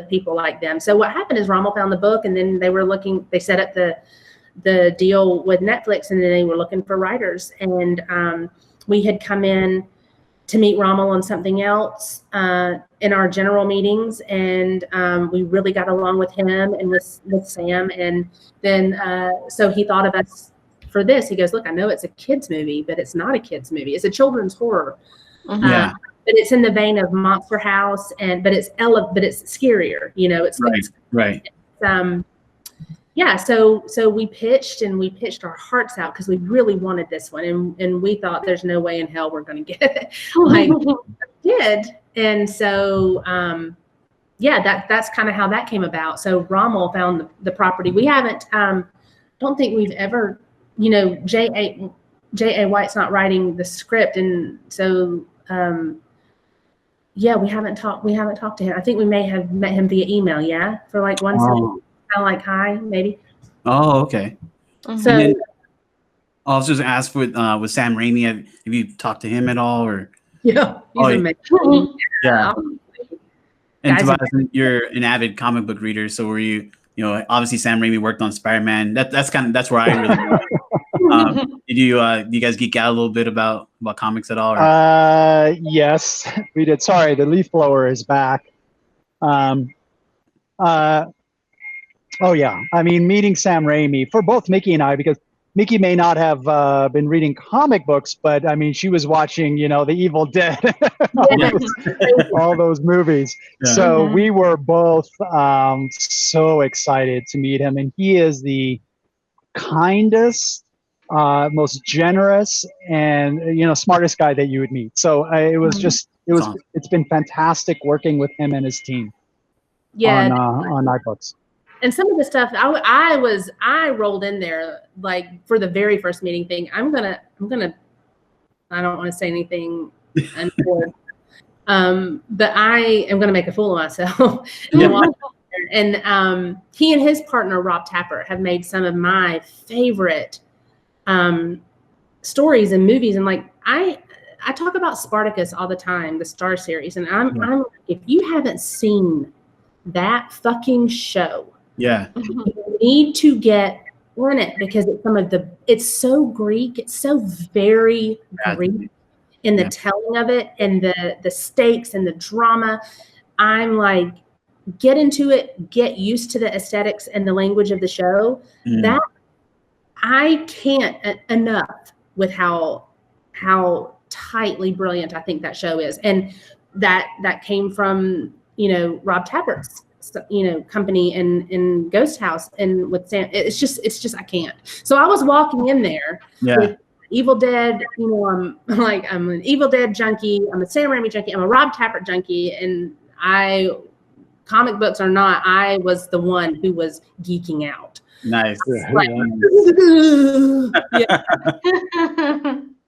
Speaker 3: people like them. So what happened is Rommel found the book, and then they set up the deal with Netflix, and then they were looking for writers. And we had come in to meet Rommel on something else in our general meetings, and we really got along with him and with Sam. And then so he thought of us for this. He goes, look, I know it's a kid's movie, but it's not a kid's movie. It's a children's horror.
Speaker 1: Yeah.
Speaker 3: But it's in the vein of Monster House, but it's scarier. It's
Speaker 1: right.
Speaker 3: So we pitched our hearts out because we really wanted this one, and we thought there's no way in hell we're going to get it. Like we did, and so that's kind of how that came about. So Rommel found the property. We haven't. Don't think we've ever. J.A. White's not writing the script, and so. We haven't talked to him. I think we may have met him via email. Yeah, for like one second, kind of like hi, maybe.
Speaker 1: Oh, okay.
Speaker 3: So
Speaker 1: I was just asked with Sam Raimi. Have you talked to him at all, or?
Speaker 3: Yeah, he's amazing.
Speaker 1: Yeah. And Tobias, you're an avid comic book reader, so were you? Obviously Sam Raimi worked on Spider-Man. That's where I really. Did you guys geek out a little bit about comics at all? Or?
Speaker 2: Yes, we did. Sorry, the leaf blower is back. Oh yeah, I mean, meeting Sam Raimi for both Mikki and I, because Mikki may not have been reading comic books, but I mean, she was watching, The Evil Dead, all those movies. Yeah. So we were both so excited to meet him, and he is the kindest, most generous, and smartest guy that you would meet. So it's been fantastic working with him and his team. On Night Books.
Speaker 3: And some of the stuff I rolled in there like for the very first meeting thing. I'm gonna I don't want to say anything untoward, but I am gonna make a fool of myself. And he and his partner Rob Tapper have made some of my favorite stories and movies. And like I talk about Spartacus all the time, the Star series, and I'm like, if you haven't seen that fucking show, you need to get on it, because it's so Greek, it's so very Greek in the telling of it, and the stakes and the drama. I'm like, get into it, get used to the aesthetics and the language of the show. That I can't enough with how tightly brilliant I think that show is. And that came from, Rob Tappert's, company in Ghost House, and with Sam, it's just I can't. So I was walking in there with Evil Dead, you know, I'm an Evil Dead junkie, I'm a Sam Raimi junkie, I'm a Rob Tappert junkie, and comic books or not, I was the one who was geeking out.
Speaker 1: Nice.
Speaker 3: Like, yeah.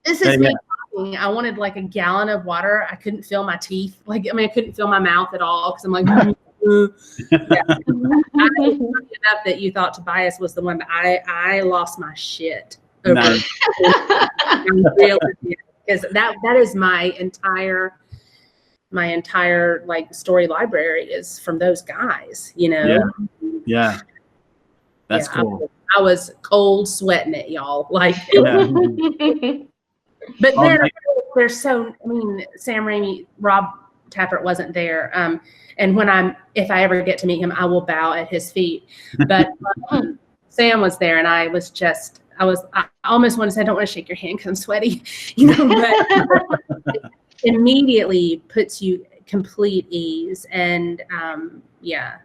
Speaker 3: This is me talking. I wanted like a gallon of water. I couldn't feel my teeth. I couldn't feel my mouth at all because I'm like, yeah. Enough that you thought Tobias was the one, but I lost my shit over
Speaker 1: Nice.
Speaker 3: because that is my entire like story library is from those guys, you know.
Speaker 1: Yeah. That's cool.
Speaker 3: I was cold sweating it, y'all. Like, but they're so. I mean, Sam Raimi, Rob Tappert wasn't there. And if I ever get to meet him, I will bow at his feet. But Sam was there, and I almost want to say, I don't want to shake your hand because I'm sweaty, you know. But immediately puts you complete ease, and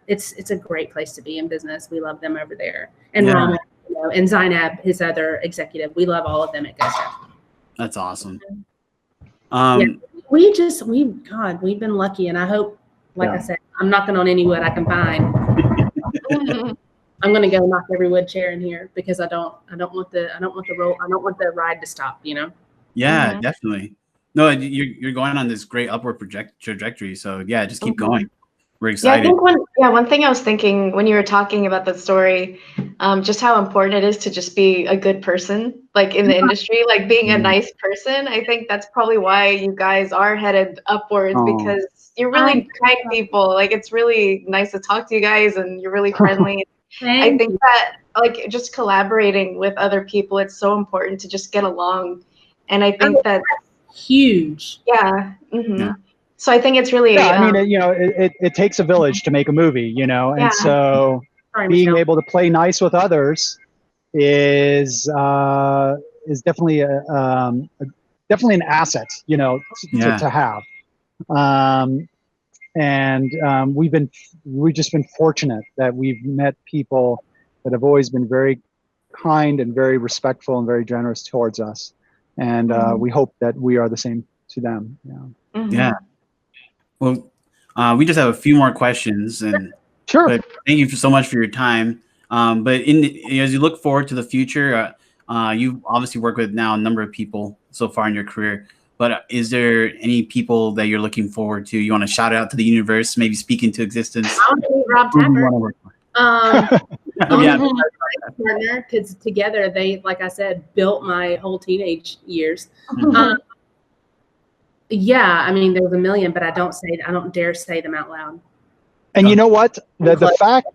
Speaker 3: it's a great place to be in business. We love them over there, and Roman, you know, and Zainab, his other executive. We love all of them at GoStuff.
Speaker 1: That's awesome.
Speaker 3: We've been lucky, and I hope, like I said, I'm knocking on any wood I can find. I'm gonna go knock every wood chair in here because I don't want the ride to stop, you know.
Speaker 1: Yeah, definitely. No, you're going on this great upward trajectory. So yeah, just keep going. We're excited.
Speaker 4: I think one thing I was thinking when you were talking about the story, just how important it is to just be a good person, like in the industry, like being a nice person. I think that's probably why you guys are headed upwards because you're really kind people. Like it's really nice to talk to you guys, and you're really friendly. I think that like just collaborating with other people, it's so important to just get along, and I think that's huge. Yeah. So I think it's really.
Speaker 2: Yeah, I mean, you know, it takes a village to make a movie, you know, and so being able to play nice with others is definitely definitely an asset, you know, to have. We've just been fortunate that we've met people that have always been very kind and very respectful and very generous towards us, and we hope that we are the same to them.
Speaker 1: Yeah. Well, we just have a few more questions, and but thank you so much for your time. But as you look forward to the future, you've obviously worked with now a number of people so far in your career. But is there any people that you're looking forward to? You want to shout out to the universe, maybe speak into existence?
Speaker 3: I want to meet Rob Tappert. Because together they, like I said, built my whole teenage years. Yeah, I mean, there's a million, but I don't dare say them out loud.
Speaker 2: And you know what? The fact,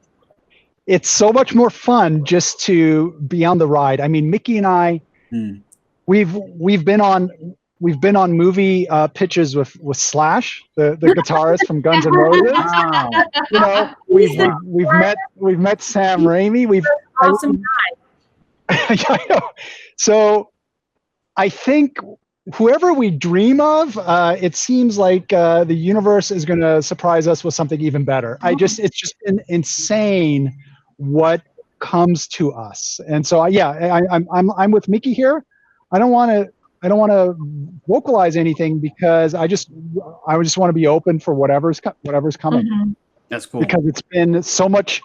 Speaker 2: it's so much more fun just to be on the ride. I mean, Mikki and I, we've been on movie pitches with Slash, the guitarist from Guns N' Roses. Wow. You know, we've met Sam Raimi.
Speaker 3: Awesome guy.
Speaker 2: I know. So I think whoever we dream of, it seems like the universe is going to surprise us with something even better. It's just been insane what comes to us. And so I'm with Mikki here. I don't want to vocalize anything because I just want to be open for whatever's coming.
Speaker 1: That's cool.
Speaker 2: Because it's been so much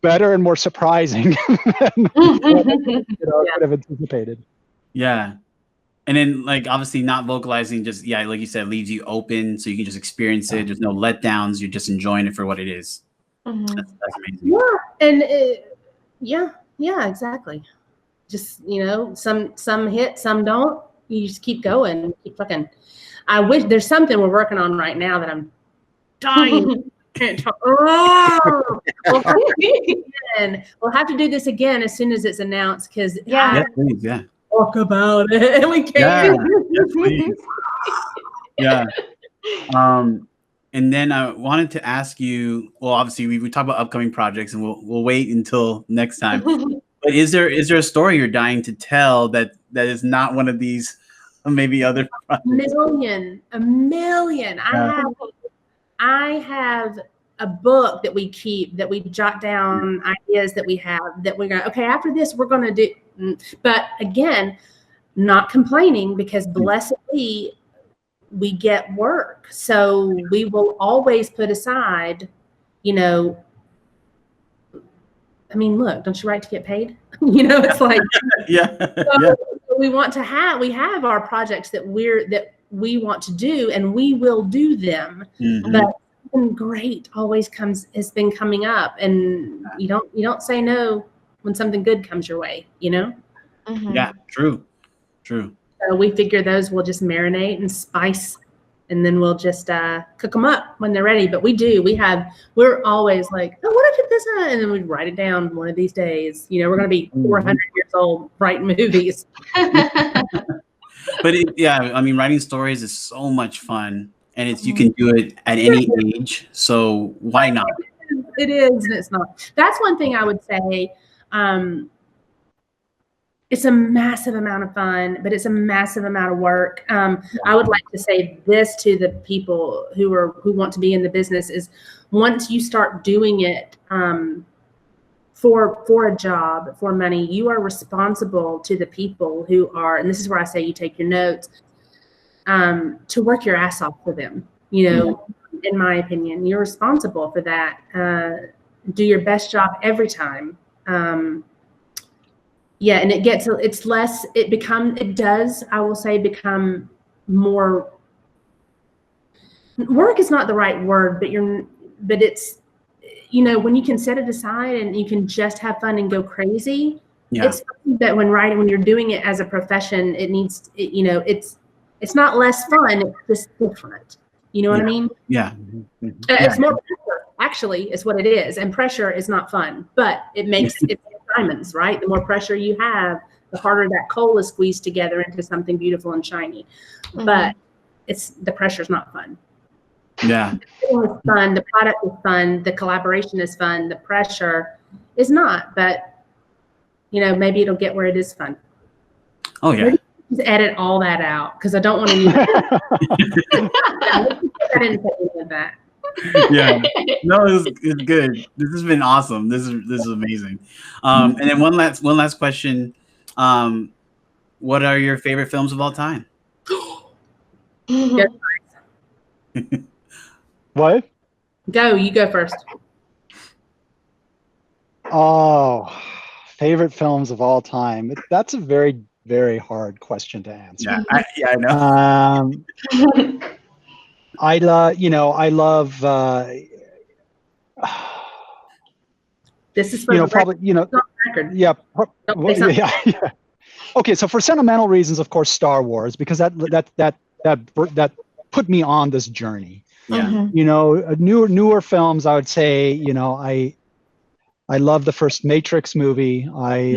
Speaker 2: better and more surprising than I could have anticipated. Yeah.
Speaker 1: And then, like, obviously not vocalizing, just, like you said, leaves you open so you can just experience it. There's no letdowns. You're just enjoying it for what it is. That's amazing.
Speaker 3: Yeah. And exactly. Just, you know, some hit, some don't. You just keep going. Keep fucking. I wish there's something we're working on right now that I'm dying. Can't talk. We'll have to do this again as soon as it's announced because talk about it, and we can't.
Speaker 1: And then I wanted to ask you. Well, obviously we talk about upcoming projects, and we'll wait until next time. But is there a story you're dying to tell that is not one of these, maybe other projects?
Speaker 3: A million. I have a book that we keep, that we jot down ideas that we have, that we're going to, okay, after this, we're going to do. But again, not complaining, because blessedly we get work. So we will always put aside, you know, I mean, look, don't you write to get paid? You know, it's like,
Speaker 1: Yeah.
Speaker 3: so we have our projects that we want to do, and we will do them. But something great always has been coming up, and you don't say no when something good comes your way, you know?
Speaker 1: Yeah, true.
Speaker 3: So we figure those will just marinate and spice, and then we'll just cook them up when they're ready. But we're always like, oh, what if I did this? And then we write it down one of these days. You know, we're going to be 400 years old writing movies.
Speaker 1: But I mean, writing stories is so much fun, and you can do it at any age. So why not?
Speaker 3: It is, and it's not. That's one thing I would say. It's a massive amount of fun, but it's a massive amount of work. I would like to say this to the people who want to be in the business is, once you start doing it for a job, for money, you are responsible to the people who are, and this is where I say you take your notes, to work your ass off for them. You know, in my opinion, you're responsible for that. Do your best job every time. Yeah, and it does, I will say, become more, work is not the right word, but it's, you know, when you can set it aside and you can just have fun and go crazy. It's something that when you're doing it as a profession, it's not less fun, it's just different. You know what I mean?
Speaker 1: Yeah.
Speaker 3: It's more pressure, actually, is what it is. And pressure is not fun, but it makes it diamonds, right? The more pressure you have, the harder that coal is squeezed together into something beautiful and shiny. But the pressure's not fun.
Speaker 1: Yeah.
Speaker 3: It's fun. The product is fun. The collaboration is fun. The pressure is not. But, you know, maybe it'll get where it is fun.
Speaker 1: Oh, yeah.
Speaker 3: Maybe just edit all that out, because I don't want to I didn't say any of that.
Speaker 1: Yeah, no, it's good. This has been awesome. This is amazing. And then one last question. What are your favorite films of all time?
Speaker 2: What?
Speaker 3: You go first.
Speaker 2: Oh, favorite films of all time. That's a very, very hard question to answer.
Speaker 1: Yeah, I know.
Speaker 2: I love.
Speaker 3: This is for
Speaker 2: probably yeah. Okay, so for sentimental reasons, of course, Star Wars, because that put me on this journey.
Speaker 1: Yeah.
Speaker 2: You know, newer films, I would say, you know, I love the first Matrix movie. I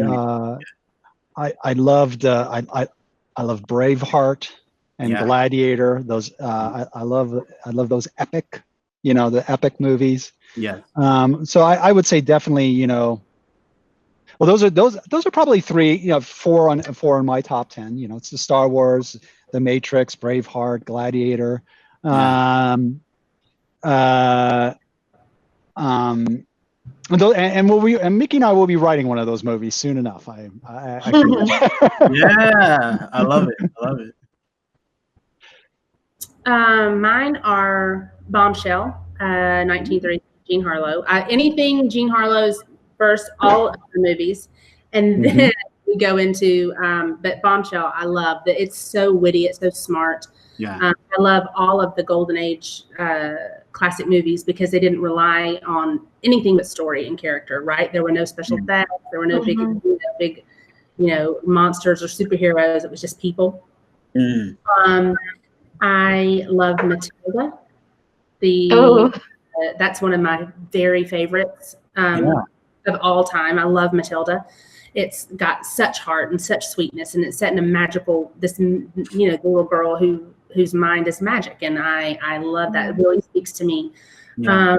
Speaker 2: loved Braveheart and Gladiator. Those I love those epic, you know, the epic movies.
Speaker 1: Yeah.
Speaker 2: So I would say definitely, you know, well, those are probably three, you know, four in my top 10. You know, it's the Star Wars, the Matrix, Braveheart, Gladiator. And Mikki and I will be writing one of those movies soon enough. I
Speaker 1: Yeah, I love it.
Speaker 3: Mine are Bombshell, 1930, Jean Harlow. Anything Jean Harlow's first, all of the movies, and then we go into. But Bombshell, I love that. It's so witty. It's so smart.
Speaker 1: Yeah.
Speaker 3: I love all of the Golden Age classic movies, because they didn't rely on anything but story and character. Right? There were no special effects. There were no big, you know, monsters or superheroes. It was just people. I love Matilda. That's one of my very favorites of all time. I love Matilda. It's got such heart and such sweetness, and it's set in a magical, the little girl whose mind is magic, and I love that. It really speaks to me.
Speaker 1: Yeah.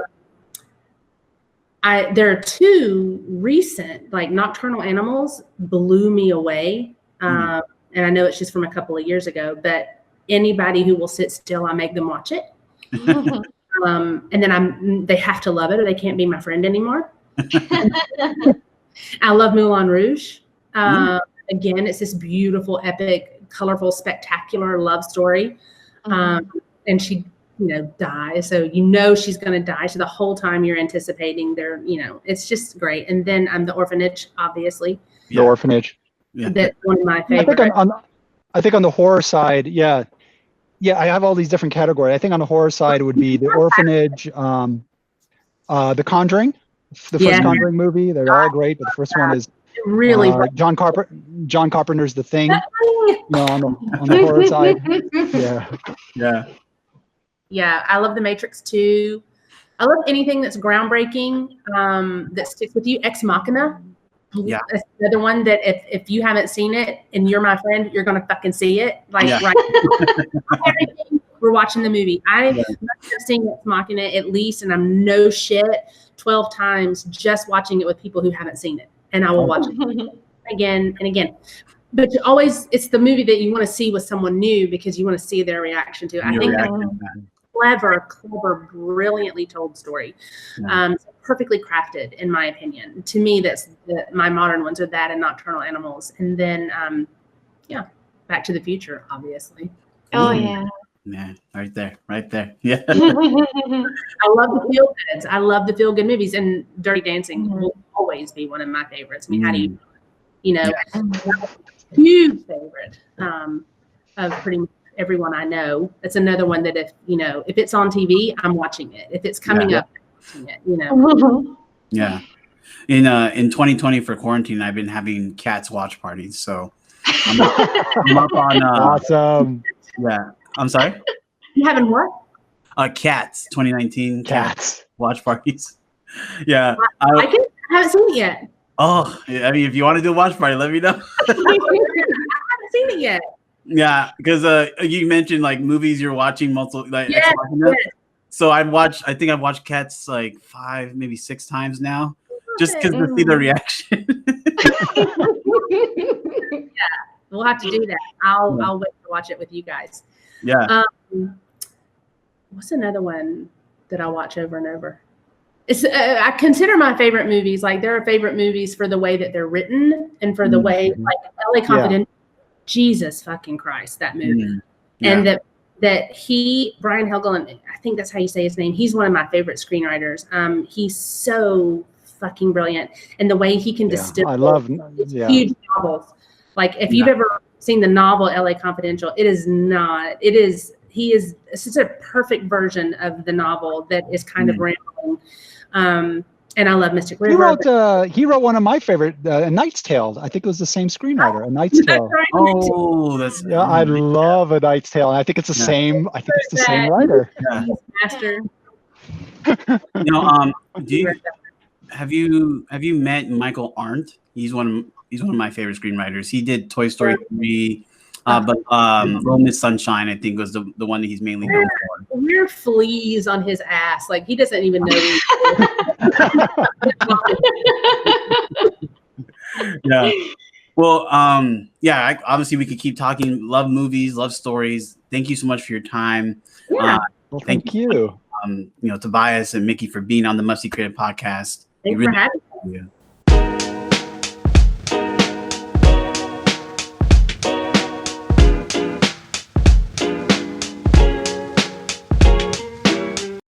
Speaker 3: There are two recent, like Nocturnal Animals, blew me away, and I know it's just from a couple of years ago, but anybody who will sit still, I make them watch it. And then they have to love it or they can't be my friend anymore. I love Moulin Rouge. Again, it's this beautiful, epic, colorful, spectacular love story. And she, dies. So she's going to die. So the whole time you're anticipating it's just great. And then The Orphanage, obviously.
Speaker 2: The Orphanage.
Speaker 1: Yeah.
Speaker 3: That's one of my favorites.
Speaker 2: I think on the horror side, I have all these different categories. I think on the horror side it would be The Orphanage, The Conjuring, the first Conjuring movie. They're all great, but the first one is
Speaker 3: really
Speaker 2: John Carpenter's The Thing. On the horror side.
Speaker 3: Yeah, I love The Matrix 2. I love anything that's groundbreaking, that sticks with you. Ex Machina.
Speaker 1: Yeah.
Speaker 3: That's another one that if you haven't seen it and you're my friend, you're gonna fucking see it. Right. Everything, we're watching the movie. I must have seen Ex Machina at least, and I'm no shit 12 times just watching it with people who haven't seen it. And I will watch it again and again. But it's the movie that you want to see with someone new because you want to see their reaction to it. I think that's clever, brilliantly told story. Perfectly crafted, in my opinion. To me, my modern ones are that and Nocturnal Animals. And then, Back to the Future, obviously.
Speaker 4: Oh, yeah.
Speaker 1: Yeah, right there. Yeah.
Speaker 3: I love the feel goods. I love the feel good movies, and Dirty Dancing will always be one of my favorites. I mean, how do you, huge favorite of pretty much everyone I know. It's another one that if it's on TV, I'm watching it. If it's coming up, I'm watching it.
Speaker 1: Yeah. In 2020 for quarantine, I've been having cats watch parties. So I'm up on.
Speaker 2: Awesome.
Speaker 1: Yeah. I'm sorry?
Speaker 3: You having what?
Speaker 1: Cats, 2019
Speaker 2: Cats
Speaker 1: watch parties. Yeah.
Speaker 3: I haven't seen it yet.
Speaker 1: Oh, I mean, if you want to do a watch party, let me know.
Speaker 3: I haven't seen it yet.
Speaker 1: Yeah, because you mentioned like movies you're watching multiple. So I think I've watched Cats like 5, maybe 6 times now, just because to see the reaction.
Speaker 3: We'll have to do that. I'll wait to watch it with you guys.
Speaker 1: Yeah.
Speaker 3: What's another one that I watch over and over? It's I consider my favorite movies like there are favorite movies for the way that they're written and for the way like LA Confidential. Jesus fucking Christ, that movie. And that Brian Helgeland, I think that's how you say his name. He's one of my favorite screenwriters. He's so fucking brilliant, and the way he can distill.
Speaker 2: I love
Speaker 3: huge novels. Like if you've ever seen the novel LA Confidential, he is such a perfect version of the novel that is kind of rambling. And I love Mystic River.
Speaker 2: He wrote one of my favorite, A Knight's Tale. I think it was the same screenwriter, A Knight's Tale.
Speaker 1: Oh, that's
Speaker 2: I love A Knight's Tale. And I think it's the same. I think it's the same writer.
Speaker 1: Yeah.
Speaker 3: Master.
Speaker 1: Have you met Michael Arndt? He's one of my favorite screenwriters. He did Toy Story 3, but Little Miss Sunshine, I think, was the one that he's mainly known for.
Speaker 3: We're fleas on his ass. Like he doesn't even know.
Speaker 1: Yeah. Well, obviously we could keep talking. Love movies, love stories. Thank you so much for your time.
Speaker 3: Yeah.
Speaker 2: Thank you.
Speaker 1: Tobias and Mikki for being on the Musty Creative Podcast.
Speaker 3: Thanks for having me.